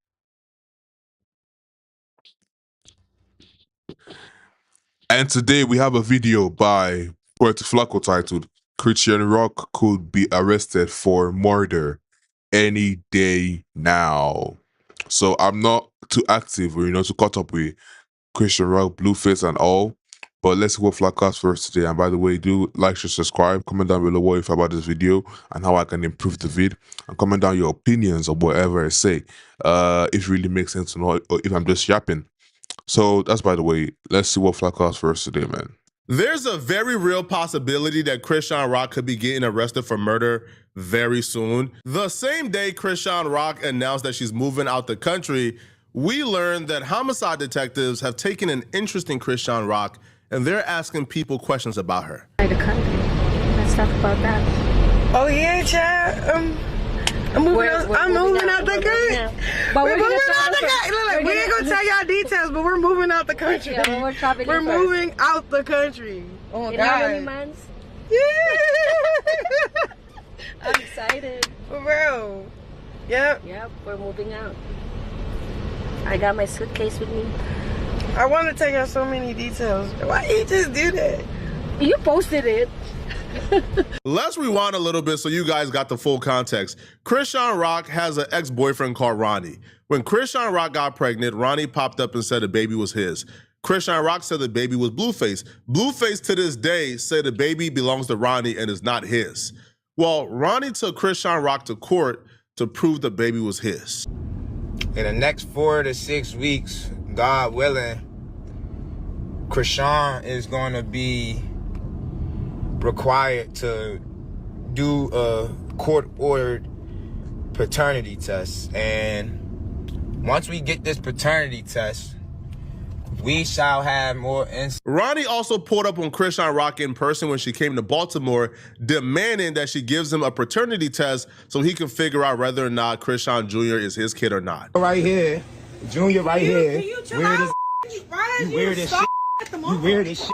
And today we have a video by Puerto Flaco titled Christian Rock could be arrested for murder any day now. So I'm not too active or too caught up with Christian Rock, Blueface and all. But let's see what Flaco has for us today. And by the way, do like, share, subscribe, comment down below what you feel about this video and how I can improve the vid. And comment down your opinions or whatever I say. If it really makes sense or not, or if I'm just yapping. So that's by the way. Let's see what Flaco has for us today, man. There's a very real possibility that Christian Rock could be getting arrested for murder very soon. The same day Christian Rock announced that she's moving out the country, we learned that homicide detectives have taken an interest in Christian Rock and they're asking people questions about her. The country. Let's talk about that. Oh yeah, child. I'm moving out the country. But we're moving out the country. Look, we ain't gonna tell y'all details, but we're moving out the country. Yeah, we're moving out the country. Oh my In God. how many months? Yeah. I'm excited. For real. Yep. Yep, we're moving out. I got my suitcase with me. I want to tell y'all so many details. Why you just do that? You posted it. Let's rewind a little bit so you guys got the full context. Christian Rock has an ex-boyfriend called Ronnie. When Christian Rock got pregnant, Ronnie popped up and said the baby was his. Christian Rock said the baby was Blueface. Blueface to this day said the baby belongs to Ronnie and is not his. Well, Ronnie took Christian Rock to court to prove the baby was his. In the next 4 to 6 weeks, God willing, Christian is going to be required to do a court-ordered paternity test. And once we get this paternity test, we shall have more insight. Ronnie also pulled up on Christian Rock in person when she came to Baltimore, demanding that she gives him a paternity test so he can figure out whether or not Christian Jr. is his kid or not. Right here, Junior right here. You Weird as you weird as shit. You weird as shit.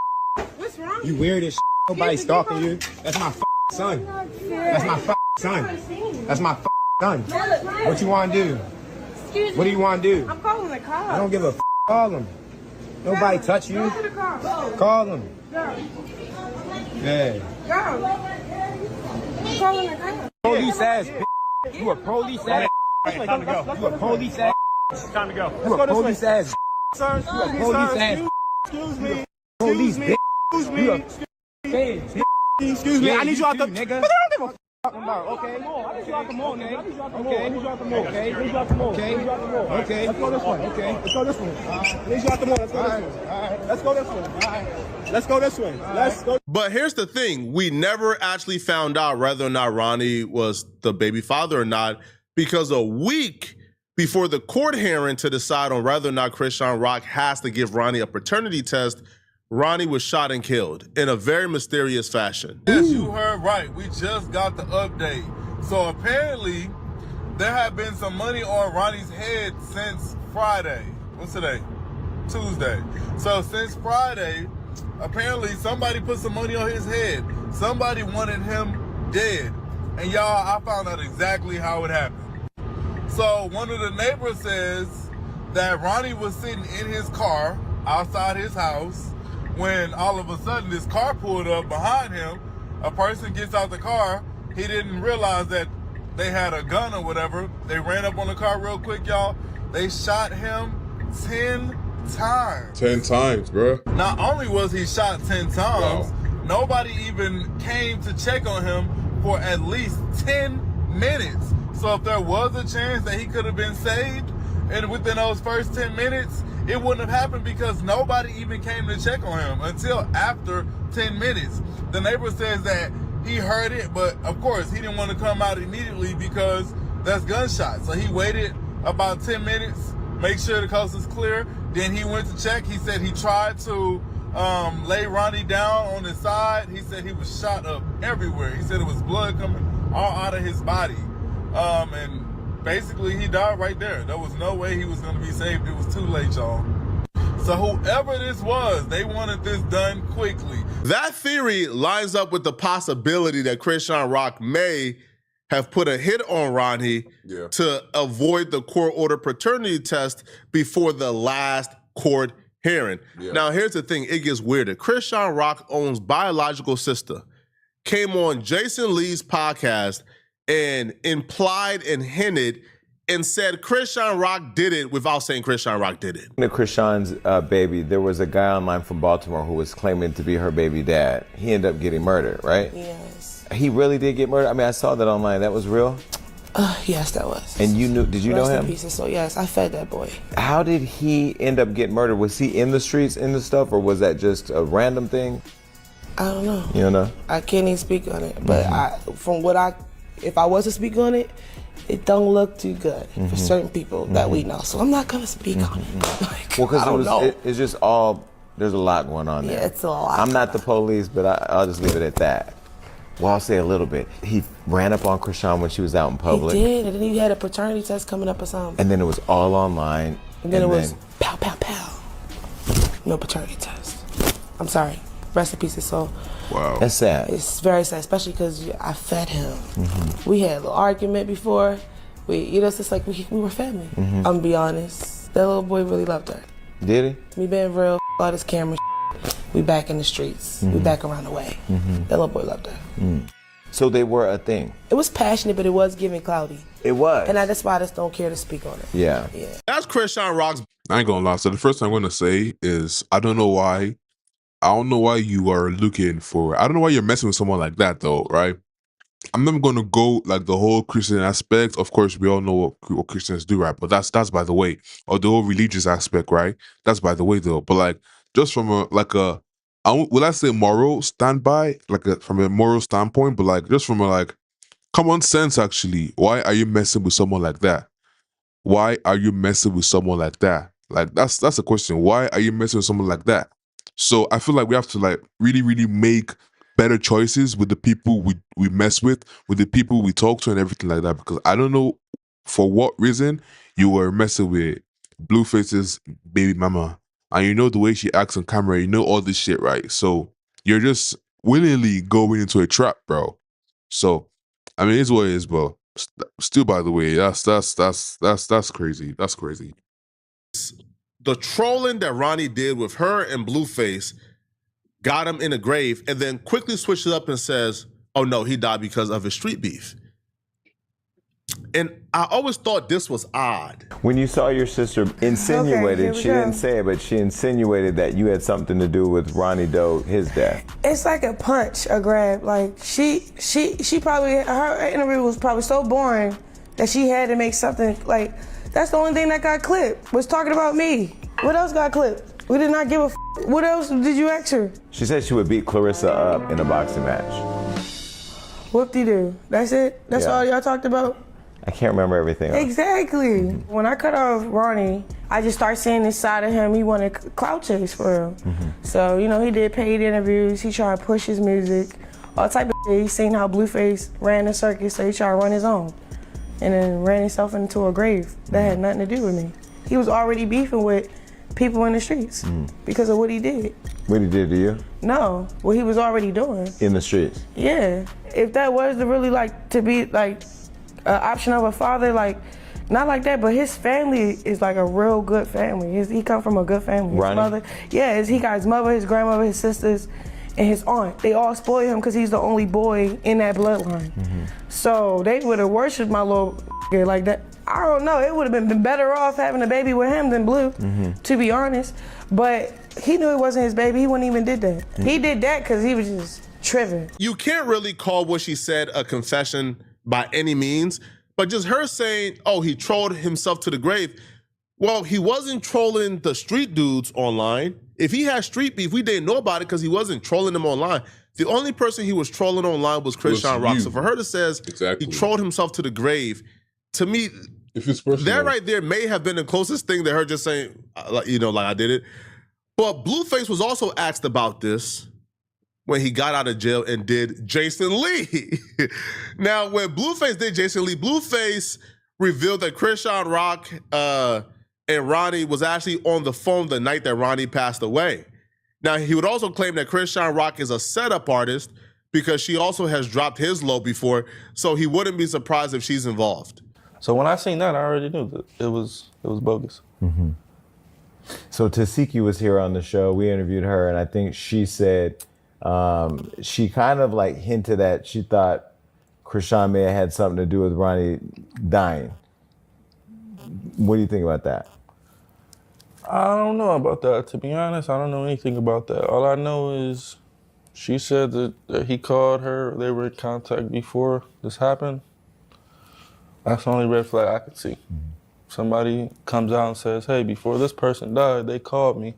What's wrong? You weird as shit. Nobody stalking you. That's my son. That's my son. That's my son. What you want to do? Excuse me. What do you want to do? I'm calling the cops. I don't give a call him. Nobody touch you. Call him. Yeah. I'm calling the cops. Police ass. You a police ass. Time to go. You a police ass. Time to go. You a police ass. Sir, You a police ass. excuse me. Police bitch. You a Excuse me. I need you out the nigga. But I don't give a About. Okay. I need you out the mall, nigga. I need you out the mall. Okay. I need you out the mall. Okay. I need you out the mall. Okay. I need you out the mall. Okay. Let's go this way. Okay. Let's go this way. I need you out the mall. Let's go this way. Let's go this way. Let's go this way. Let's go. But here's the thing. We never actually found out whether or not Ronnie was the baby father or not, because a week before the court hearing to decide on whether or not Christian Rock has to give Ronnie a paternity test, Ronnie was shot and killed in a very mysterious fashion. Yes, you heard right. We just got the update. So apparently, there had been some money on Ronnie's head since Friday. What's today? Tuesday. So since Friday, apparently somebody put some money on his head. Somebody wanted him dead. And y'all, I found out exactly how it happened. So one of the neighbors says that Ronnie was sitting in his car outside his house when all of a sudden this car pulled up behind him. A person gets out the car. He didn't realize that they had a gun or whatever. They ran up on the car real quick, y'all. They shot him 10 times. 10 times, bro. Not only was he shot 10 times, nobody even came to check on him for at least 10 minutes. So if there was a chance that he could have been saved, and within those first 10 minutes, it wouldn't have happened because nobody even came to check on him until after 10 minutes. The neighbor says that he heard it, but of course he didn't want to come out immediately because that's gunshots. So he waited about 10 minutes, make sure the coast is clear. Then he went to check. He said he tried to lay Ronnie down on his side. He said he was shot up everywhere. He said it was blood coming all out of his body. And basically he died right there. There was no way he was going to be saved. It was too late, y'all. So whoever this was, they wanted this done quickly. That theory lines up with the possibility that Chrisean Rock may have put a hit on Ronnie to avoid the court-ordered paternity test before the last court hearing. Now, here's the thing. It gets weirder. Chrisean Rock owns biological sister, came on Jason Lee's podcast and implied and hinted and said Chrisean Rock did it without saying Chrisean Rock did it. To Chrisean's baby, there was a guy online from Baltimore who was claiming to be her baby dad. He ended up getting murdered, right? Yes. He really did get murdered? I mean, I saw that online. That was real? Yes, that was. And you knew, did you know Rest him? in pieces. So yes, I fed that boy. How did he end up getting murdered? Was he in the streets, in the stuff, or was that just a random thing? I don't know. You don't know? I can't even speak on it. But if I was to speak on it, it don't look too good for certain people that we know. So I'm not gonna speak on it. Well, because I don't know. It's just all, there's a lot going on there. Yeah, it's a lot. I'm not the police, but I'll just leave it at that. Well, I'll say a little bit. He ran up on Chrisean when she was out in public. He did, and then he had a paternity test coming up or something. And then it was all online. And then it was pow, pow, pow. No paternity test. I'm sorry. Rest in peace, his soul. Wow. That's sad. It's very sad, especially because I fed him. We had a little argument before. It's just like we were family. I'm gonna be honest. That little boy really loved her. Did he? Me being real, all this camera we back in the streets. We back around the way. That little boy loved her. So they were a thing. It was passionate, but it was giving cloudy. It was. And that's why I just don't care to speak on it. Yeah. That's Chrisean Rock's. I ain't gonna lie. So the first thing I'm gonna say is I don't know why you are looking for. I don't know why you're messing with someone like that though, right? I'm never gonna go like the whole Christian aspect. Of course, we all know what Christians do, right? But that's by the way. Or the whole religious aspect, right? That's by the way though. But like just from will I say moral standby, from a moral standpoint, but like just from a common sense actually. Why are you messing with someone like that? Why are you messing with someone like that? Like that's a question. Why are you messing with someone like that? So I feel like we have to really, really make better choices with the people we mess with the people we talk to and everything like that. Because I don't know for what reason you were messing with Blueface's baby mama. And you know the way she acts on camera, you know all this shit, right? So you're just willingly going into a trap, bro. So I mean, it's what it is, but still, by the way, that's crazy. That's crazy. The trolling that Ronnie did with her and Blueface got him in a grave, and then quickly switched it up and says, "Oh no, he died because of his street beef." And I always thought this was odd. When you saw your sister insinuated, Okay, she didn't say it, but she insinuated that you had something to do with Ronnie Doe, his death. It's like a punch, a grab. Like she probably, her interview was probably so boring that she had to make something like, that's the only thing that got clipped, was talking about me. What else got clipped? We did not give a What else did you ask her? She said she would beat Clarissa up in a boxing match. Whoop-de-doo. That's it? That's all y'all talked about? I can't remember everything else. Exactly. When I cut off Ronnie, I just started seeing this side of him. He wanted clout chase for real. So, he did paid interviews. He tried to push his music, all type of shit. He seen how Blueface ran the circus, so he tried to run his own. And then ran himself into a grave that had nothing to do with me. He was already beefing with people in the streets because of what he did. What he did to you? No, what he was already doing. In the streets? Yeah. If that was to really to be an option of a father, not like that, but his family is a real good family. He come from a good family. His Ronnie? mother, he got his mother, his grandmother, his sisters, and his aunt. They all spoil him because he's the only boy in that bloodline. So they would have worshipped my little like that. I don't know, it would have been better off having a baby with him than Blue, to be honest. But he knew it wasn't his baby, he wouldn't even did that. He did that because he was just tripping. You can't really call what she said a confession by any means, but just her saying, oh, he trolled himself to the grave, Well, he wasn't trolling the street dudes online. If he had street beef, we didn't know about it because he wasn't trolling them online. The only person he was trolling online was Christian Rock. So for her to say he trolled himself to the grave, to me, if it's personal, that right there may have been the closest thing to her just saying, like I did it. But Blueface was also asked about this when he got out of jail and did Jason Lee. Now, when Blueface did Jason Lee, Blueface revealed that Christian Rock and Ronnie was actually on the phone the night that Ronnie passed away. Now, he would also claim that Christian Rock is a setup artist because she also has dropped his low before, so he wouldn't be surprised if she's involved. So when I seen that, I already knew that it was bogus. Mm-hmm. So Tasiki was here on the show. We interviewed her, and I think she said she kind of like hinted that she thought Krishan may have had something to do with Ronnie dying. What do you think about that? I don't know about that. To be honest, I don't know anything about that. All I know is she said that he called her. They were in contact before this happened. That's the only red flag I could see. Mm-hmm. Somebody comes out and says, hey, before this person died, they called me.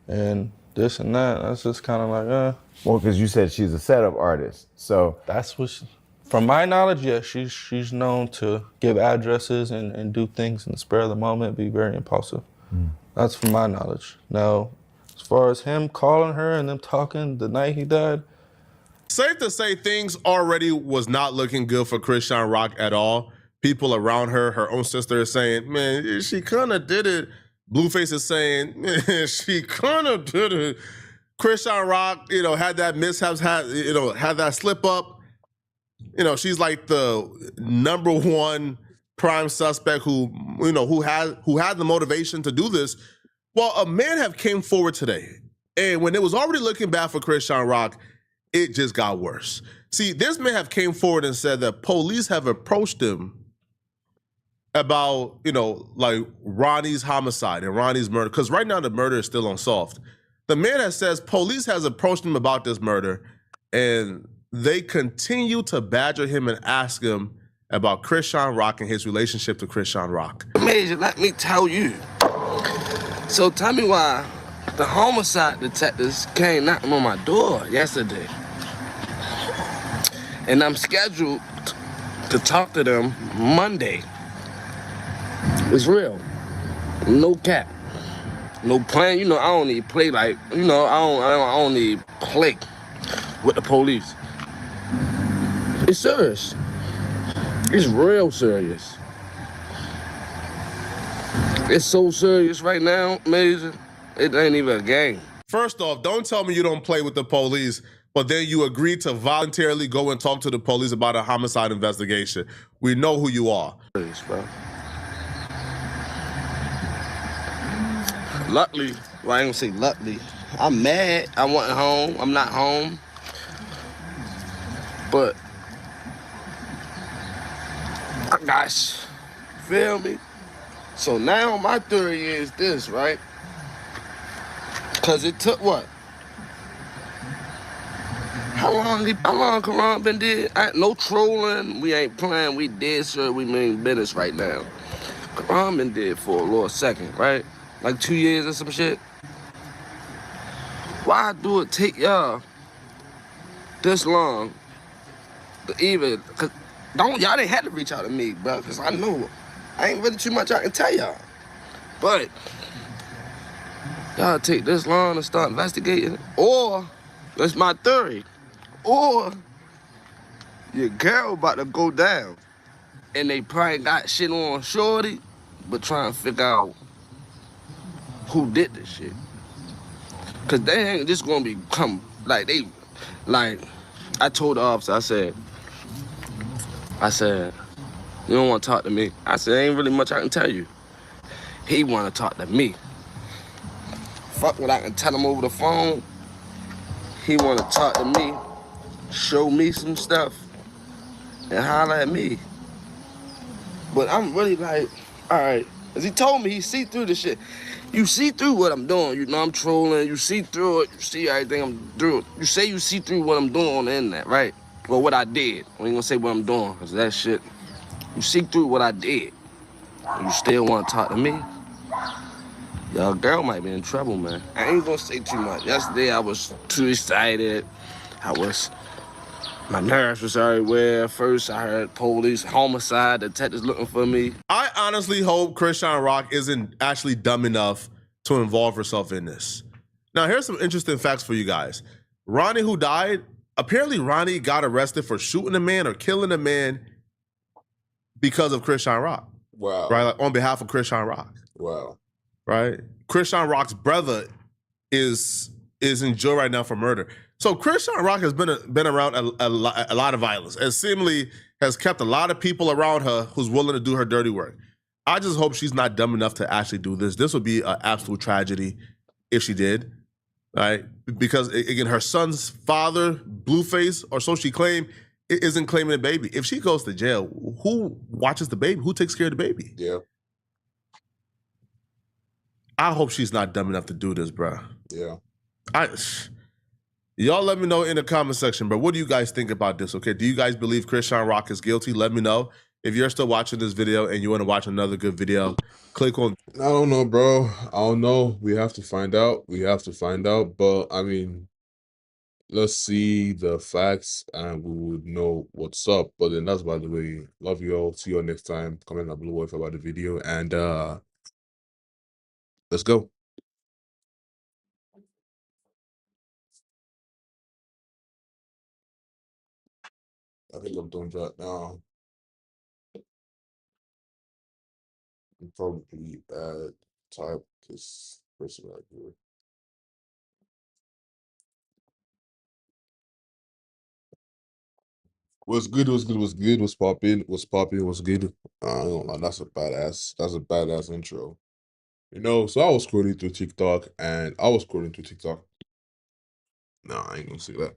And this and that, that's just kind of like, Well, because you said she's a setup artist, so. That's what from my knowledge, yes, she's known to give addresses and do things in the spur of the moment, be very impulsive. Mm. That's from my knowledge. Now, as far as him calling her and them talking the night he died. Safe to say things already was not looking good for Christian Rock at all. People around her, her own sister is saying, man, she kind of did it. Blueface is saying, man, she kind of did it. Christian Rock, had that mishaps, had that slip up. She's like the number one prime suspect who had the motivation to do this. Well, a man have came forward today, and when it was already looking bad for Christian Rock, it just got worse. See, this man have came forward and said that police have approached him about, like Ronnie's homicide and Ronnie's murder, because right now the murder is still unsolved. The man that says police has approached him about this murder, and they continue to badger him and ask him about Christian Rock and his relationship to Christian Rock. Major, let me tell you. So tell me why the homicide detectives came knocking on my door yesterday. And I'm scheduled to talk to them Monday. It's real. No cap. No plan. I don't need play like, I don't need play with the police. It's serious. It's real serious. It's so serious right now, Major, it ain't even a game. First off, don't tell me you don't play with the police, but then you agreed to voluntarily go and talk to the police about a homicide investigation. We know who you are. Please, bro. Luckily, well, I ain't gonna say luckily, I'm mad I wasn't home. I'm not home. But, gosh, feel me? So now my theory is this, right? Because it took what? How long Karan been dead? No trolling, we ain't playing, we dead, sir, we mean business right now. Karan been dead for a little second, right? Like 2 years or some shit. Why do it take y'all this long to even, cause y'all didn't have to reach out to me, bro, cause I know I ain't really too much I can tell y'all. But y'all take this long to start investigating, or that's my theory, or your girl about to go down and they probably got shit on shorty, but trying to figure out who did this shit. Cause they ain't just gonna become like I told the officer, I said, you don't want to talk to me? I said, ain't really much I can tell you. He want to talk to me. Fuck what I can tell him over the phone. He want to talk to me, show me some stuff, and holler at me. But I'm really like, all right. As he told me, he see through the shit. You see through what I'm doing. I'm trolling. You see through it. You see everything I'm doing. You say you see through what I'm doing on the internet, right? Well, what I did. I ain't gonna say what I'm doing, because that shit, you see through what I did. You still want to talk to me? Your girl might be in trouble, man. I ain't gonna say too much. Yesterday I was too excited. My nerves was everywhere. First I heard police, homicide, detectives looking for me. I honestly hope Christian Rock isn't actually dumb enough to involve herself in this. Now, here's some interesting facts for you guys. Ronnie, who died, apparently Ronnie got arrested for shooting a man or killing a man because of Christian Rock. Wow. Right? Like on behalf of Christian Rock. Wow. Right? Christian Rock's brother is in jail right now for murder. So Christian Rock has been around a lot of violence and seemingly has kept a lot of people around her who's willing to do her dirty work. I just hope she's not dumb enough to actually do this. This would be an absolute tragedy if she did, right? Because again, her son's father, Blueface, or so she claimed, isn't claiming the baby. If she goes to jail, who watches the baby? Who takes care of the baby? Yeah. I hope she's not dumb enough to do this, bro. Yeah. Y'all let me know in the comment section, but what do you guys think about this, okay? Do you guys believe Christian Rock is guilty? Let me know. If you're still watching this video and you want to watch another good video, click on... I don't know, bro. I don't know. We have to find out. But, I mean, let's see the facts and we would know what's up. But then that's by the way. Love you all. See you all next time. Comment down below about the video. And let's go. I think I'm doing that now. And probably type this person right here. What's good? What's popping? What's good? I don't know. That's a badass intro. You know, so I was scrolling through TikTok. No, I ain't gonna say that.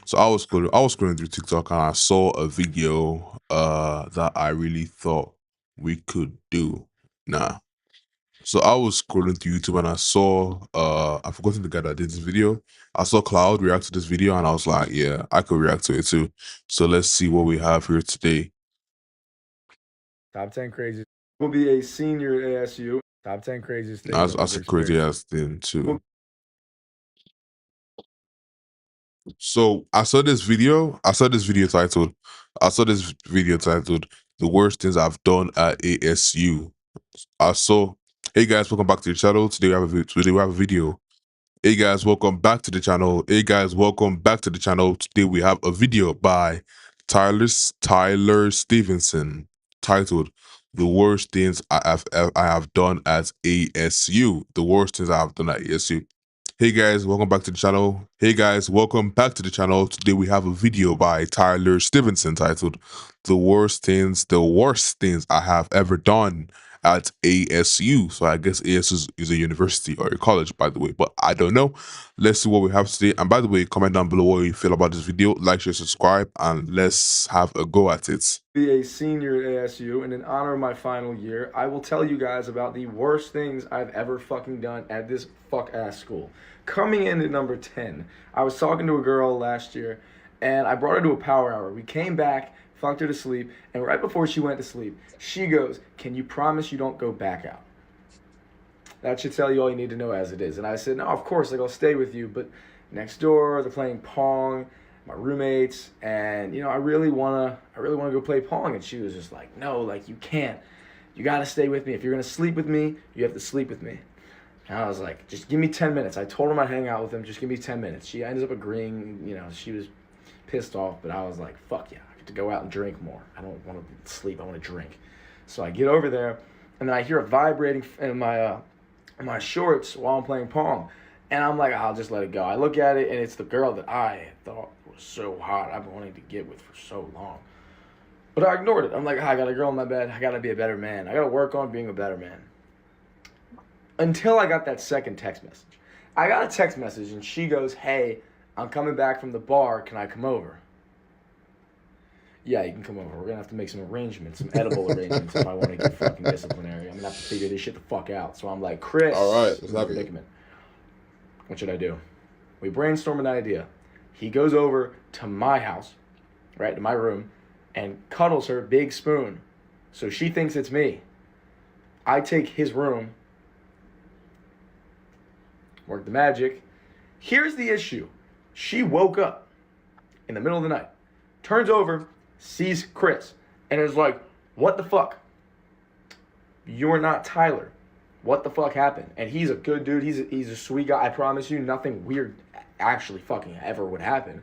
So I was scrolling through TikTok and I saw a video that I really thought we could do. So I was scrolling through YouTube and I saw I've forgotten the guy that did this video. I saw Cloud react to this video and I was like, yeah, I could react to it too. So let's see what we have here today. Top 10 craziest. Will be a senior at ASU. Top 10 craziest things. That's a crazy ass thing too. So I saw this video titled "The Worst Things I've Done at ASU." Hey guys, welcome back to the channel. Today we have a video. Hey guys, welcome back to the channel. Today we have a video by Tyler Stevenson titled "The Worst Things I have done at ASU." The worst things I have done at ASU. Hey guys, welcome back to the channel. Today we have a video by Tyler Stevenson titled "The Worst Things I have ever done at ASU." So I guess ASU is a university or a college, by the way, but I don't know. Let's see what we have today. And by the way, comment down below what you feel about this video. Like, share, subscribe, and let's have a go at it. Be a senior at ASU, and in honor of my final year, I will tell you guys about the worst things I've ever fucking done at this fuck-ass school. Coming in at number 10, I was talking to a girl last year, and I brought her to a power hour. We came back, fucked her to sleep, and right before she went to sleep, she goes, "Can you promise you don't go back out?" That should tell you all you need to know as it is. And I said, "No, of course, like I'll stay with you, but next door they're playing Pong, my roommates, and you know, I really wanna go play Pong." And she was just like, "No, like you can't. You gotta stay with me. If you're gonna sleep with me, you have to sleep with me." And I was like, "Just give me 10 minutes. I told her I'd hang out with him. Just give me 10 minutes. She ended up agreeing. You know, she was pissed off, but I was like, fuck yeah, I get to go out and drink more. I don't want to sleep. I want to drink. So I get over there, and then I hear it vibrating in my shorts while I'm playing Pong. And I'm like, I'll just let it go. I look at it, and it's the girl that I thought was so hot. I've been wanting to get with for so long. But I ignored it. I'm like, I got a girl in my bed. I got to be a better man. I got to work on being a better man. Until I got that second text message. I got a text message, and she goes, "Hey, I'm coming back from the bar. Can I come over?" Yeah, you can come over. We're going to have to make some arrangements, some edible arrangements if I want to get fucking disciplinary. I'm going to have to figure this shit the fuck out. So I'm like, Chris, all right, this is a predicament. What should I do? We brainstorm an idea. He goes over to my house, right, to my room, and cuddles her big spoon. So she thinks it's me. I take his room, work the magic. Here's the issue. She woke up in the middle of the night, turns over, sees Chris, and is like, what the fuck? You're not Tyler. What the fuck happened? And he's a good dude. He's a sweet guy. I promise you, nothing weird actually fucking ever would happen.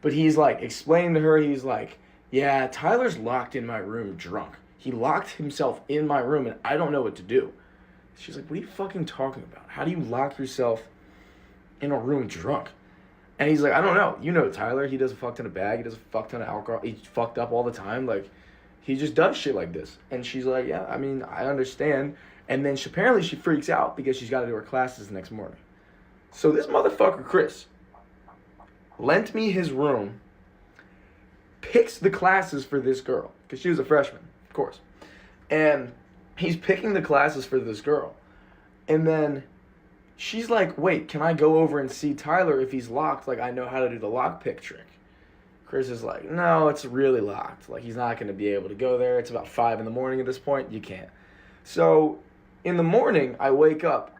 But he's like explaining to her, he's like, yeah, Tyler's locked in my room drunk. He locked himself in my room and I don't know what to do. She's like, what are you fucking talking about? How do you lock yourself in a room drunk? And he's like, I don't know. You know Tyler. He does a fuck ton of bag. He does a fuck ton of alcohol. He's fucked up all the time. Like, he just does shit like this. And she's like, yeah, I mean, I understand. And then apparently she freaks out because she's got to do her classes the next morning. So this motherfucker, Chris, lent me his room, picks the classes for this girl, because she was a freshman, of course. And he's picking the classes for this girl. And then she's like, wait, can I go over and see Tyler if he's locked? Like, I know how to do the lockpick trick. Chris is like, no, it's really locked. Like, he's not going to be able to go there. It's about 5 in the morning at this point. You can't. So in the morning, I wake up.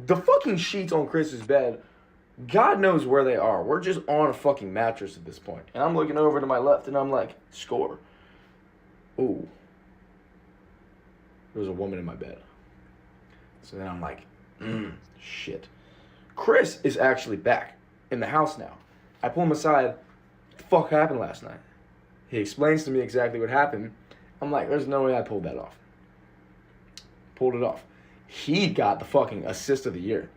The fucking sheets on Chris's bed, God knows where they are. We're just on a fucking mattress at this point. And I'm looking over to my left, and I'm like, score. Ooh. There was a woman in my bed. So then I'm like, shit. Chris is actually back in the house now. I pull him aside. What the fuck happened last night? He explains to me exactly what happened. I'm like, there's no way I pulled that off. Pulled it off. He got the fucking assist of the year.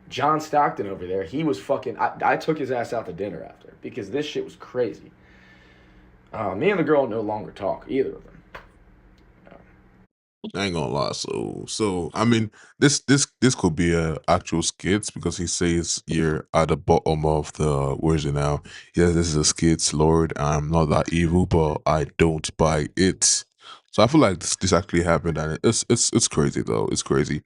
John Stockton over there, he was fucking... I took his ass out to dinner after because this shit was crazy. Me and the girl no longer talk, either of them. I ain't gonna lie. So I mean, this could be a actual skit because he says here at the bottom of the where's it now? Yes, this is a skit, Lord. I'm not that evil, but I don't buy it. So I feel like this actually happened, and it's crazy though. It's crazy.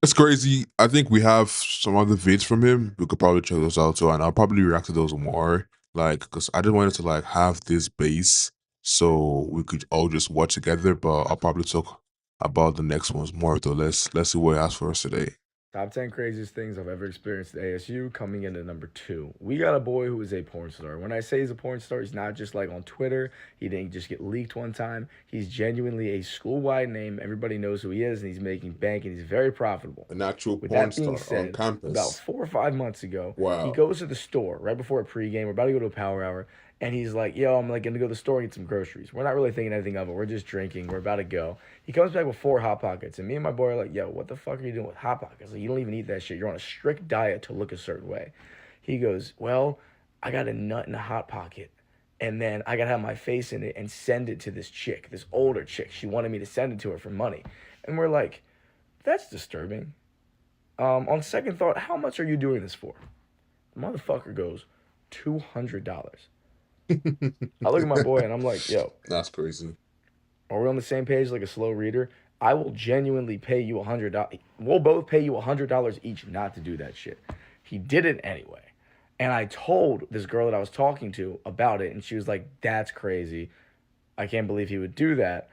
It's crazy. I think we have some other vids from him. We could probably check those out too, and I'll probably react to those more. Like, because I just wanted to like have this base so we could all just watch together. But I'll probably talk about the next ones more. Though let's see what he has for us today. Top 10 craziest things I've ever experienced at ASU, coming in at number 2. We got a boy who is a porn star. When I say he's a porn star, he's not just like on Twitter. He didn't just get leaked one time. He's genuinely a school-wide name. Everybody knows who he is, and he's making bank, and he's very profitable. An actual With porn that being star on said, campus. about 4 or 5 months ago, Wow. he goes to the store right before a pregame. We're about to go to a power hour. And he's like, yo, I'm like going to go to the store and get some groceries. We're not really thinking anything of it. We're just drinking. We're about to go. He comes back with 4 Hot Pockets. And me and my boy are like, yo, what the fuck are you doing with Hot Pockets? Like, you don't even eat that shit. You're on a strict diet to look a certain way. He goes, well, I got a nut in a Hot Pocket. And then I got to have my face in it and send it to this chick, this older chick. She wanted me to send it to her for money. And we're like, that's disturbing. On second thought, how much are you doing this for? The motherfucker goes, $200. I look at my boy and I'm like, yo, that's crazy. Are we on the same page like a slow reader? I will genuinely pay you $100. We'll both pay you $100 each not to do that shit. He did it anyway. And I told this girl that I was talking to about it, and she was like, that's crazy. I can't believe he would do that.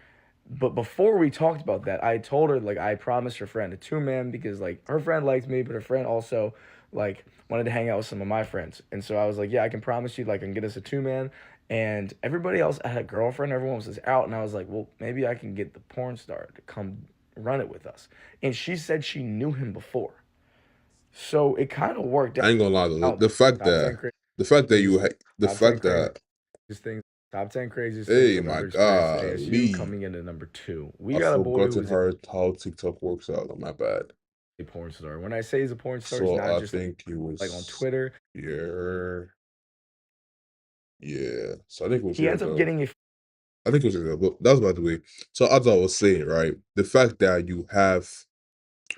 But before we talked about that, I told her, like, I promised her friend a 2-man because, like, her friend liked me, but her friend also, like, wanted to hang out with some of my friends. And so I was like, yeah, I can promise you, like, I can get us a 2-man. And everybody else, I had a girlfriend, everyone was just out. And I was like, well, maybe I can get the porn star to come run it with us. And she said she knew him before. So it kind of worked out. I ain't gonna lie though. The fact that you Top 10 craziest hey things my I've ever god, experienced at ASU, coming in at number 2. We got a I've boy who's forgotten how TikTok works out. Oh, my bad. A porn star. When I say he's a porn star, So it's not I just think he was like on Twitter. Yeah. So I think it was He ends up getting a I think it was but that's by the way. So as I was saying, right, the fact that you have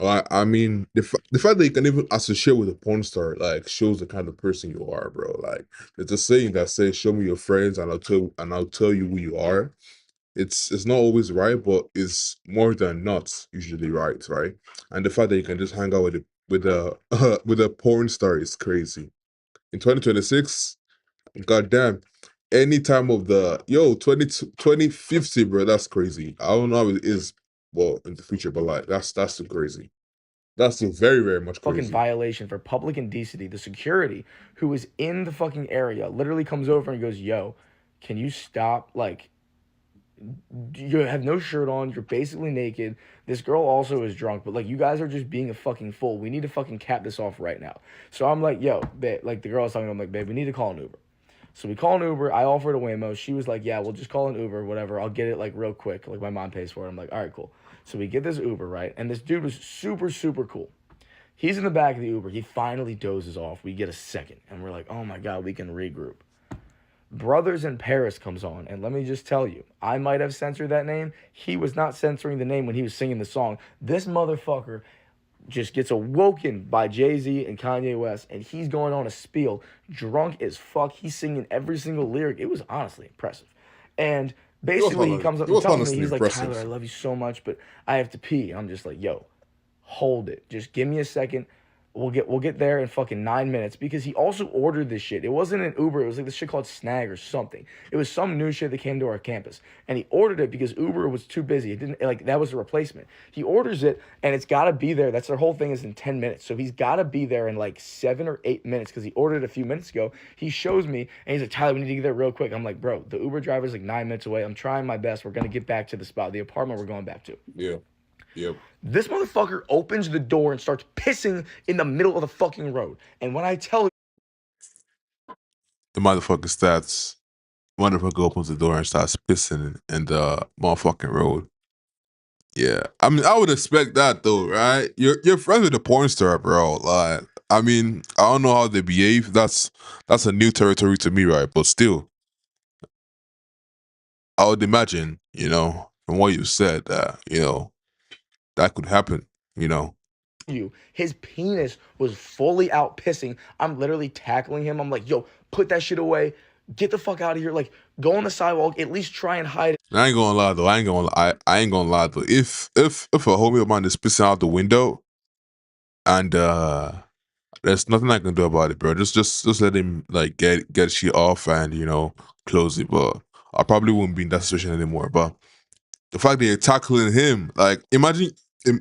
I mean, the fact that you can even associate with a porn star like shows the kind of person you are, bro. Like, it's a saying that says, "Show me your friends, and I'll tell you who you are." It's not always right, but it's more than not usually right, right? And the fact that you can just hang out with a with a porn star is crazy. In 2026, goddamn, any time of the 2050, bro. That's crazy. I don't know how it is well in the future, but like that's too crazy. That's still very, very much fucking crazy. violation for public indecency. The security who is in the fucking area literally comes over and goes, "Yo, can you stop? Like, you have no shirt on. You're basically naked. This girl also is drunk, but like you guys are just being a fucking fool. We need to fucking cap this off right now." So I'm like, "Yo, babe," like the girl I was talking to, I'm like, "Babe, we need to call an Uber." So we call an Uber. I offered a Waymo. She was like, "Yeah, we'll just call an Uber, whatever. I'll get it like real quick. Like my mom pays for it." I'm like, "All right, cool." So we get this Uber, right? And this dude was super, super cool. He's in the back of the Uber. He finally dozes off. We get a second, and we're like, "Oh my God, we can regroup." Brothers in Paris comes on, and let me just tell you, I might have censored that name. He was not censoring the name when he was singing the song. This motherfucker just gets awoken by Jay-Z and Kanye West, and he's going on a spiel, drunk as fuck. He's singing every single lyric. It was honestly impressive. And basically he comes up and tells me, he's like, "Tyler, I love you so much, but I have to pee." I'm just like, "Yo, hold it. Just give me a second. We'll get there in fucking 9 minutes," because he also ordered this shit. It wasn't an Uber. It was like this shit called Snag or something. It was some new shit that came to our campus, and he ordered it because Uber was too busy. It didn't like that was a replacement. He orders it, and it's got to be there. That's their whole thing is in 10 minutes. So he's got to be there in like 7 or 8 minutes because he ordered it a few minutes ago. He shows me, and he's like, "Tyler, we need to get there real quick." I'm like, "Bro, the Uber driver's like 9 minutes away. I'm trying my best. We're gonna get back to the spot, the apartment we're going back to." Yeah. Yep. This motherfucker opens the door and starts pissing in the middle of the fucking road. And when I tell you, The motherfucker opens the door and starts pissing in the motherfucking road. Yeah, I mean, I would expect that though, right? You're friends with a porn star, bro. Like, I mean, I don't know how they behave. That's a new territory to me, right? But still, I would imagine, from what you said, that that could happen. his penis was fully out pissing. I'm literally tackling him. I'm like, "Yo, put that shit away. Get the fuck out of here. Like, go on the sidewalk. At least try and hide it." I ain't gonna lie though. I ain't gonna lie though. If a homie of mine is pissing out the window, and there's nothing I can do about it, bro. Just let him like get shit off and close it. But I probably wouldn't be in that situation anymore. But the fact that you're tackling him, like imagine,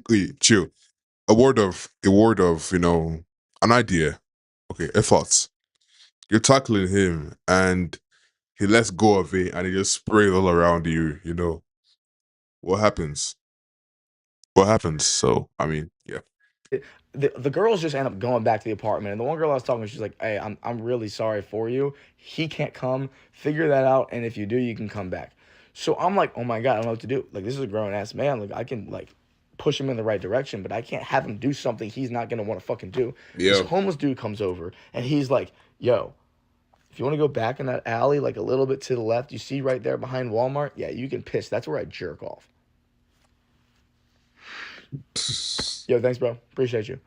wait, chill. A word of an idea. Okay, efforts. You're tackling him and he lets go of it and he just sprays all around you. What happens? What happens? So I mean, yeah. The girls just end up going back to the apartment, and the one girl I was talking to, she's like, "Hey, I'm really sorry for you. He can't come. Figure that out, and if you do, you can come back." So I'm like, "Oh my God, I don't know what to do. Like, this is a grown ass man. Like, I can like push him in the right direction, but I can't have him do something he's not gonna want to fucking do." Yeah. This homeless dude comes over, and he's like, "Yo, if you want to go back in that alley, like a little bit to the left, you see right there behind Walmart, yeah, you can piss. That's where I jerk off." Yo, thanks, bro. Appreciate you.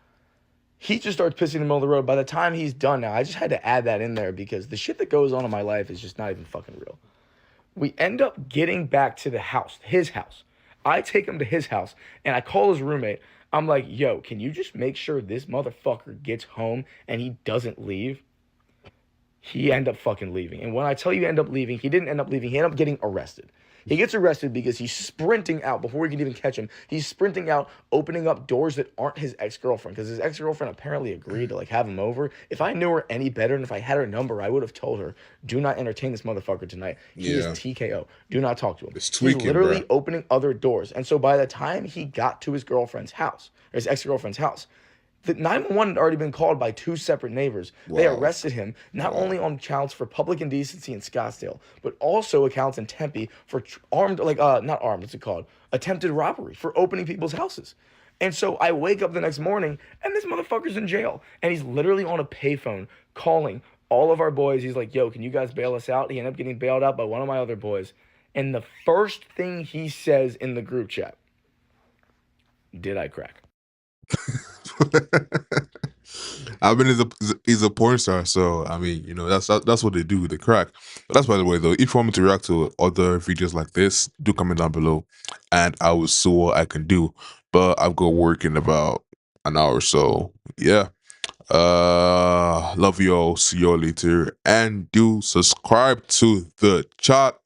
He just starts pissing in the middle of the road. By the time he's done now, I just had to add that in there because the shit that goes on in my life is just not even fucking real. We end up getting back to the house, his house. I take him to his house, and I call his roommate. I'm like, "Yo, can you just make sure this motherfucker gets home and he doesn't leave?" He ended up fucking leaving. And when I tell you end up leaving, he didn't end up leaving. He ended up getting arrested. He gets arrested because he's sprinting out before we can even catch him. He's sprinting out, opening up doors that aren't his ex-girlfriend because his ex-girlfriend apparently agreed to like have him over. If I knew her any better and if I had her number, I would have told her, "Do not entertain this motherfucker tonight. He is TKO. Do not talk to him." It's tweaking, he's literally bro. opening other doors. And so by the time he got to his girlfriend's house, or his ex-girlfriend's house, the 911 had already been called by 2 separate neighbors. They Wow. arrested him not only on counts for public indecency in Scottsdale, but also accounts in Tempe for attempted robbery for opening people's houses. And so I wake up the next morning and this motherfucker's in jail. And he's literally on a payphone calling all of our boys. He's like, "Yo, can you guys bail us out?" He ended up getting bailed out by one of my other boys. And the first thing he says in the group chat, "Did I crack?" I mean, he's a porn star, so I mean, that's what they do. They crack. But that's by the way, though. If you want me to react to other videos like this, do comment down below, and I will see what I can do. But I've got work in about an hour, so yeah. Love you all. See you all later. And do subscribe to the channel.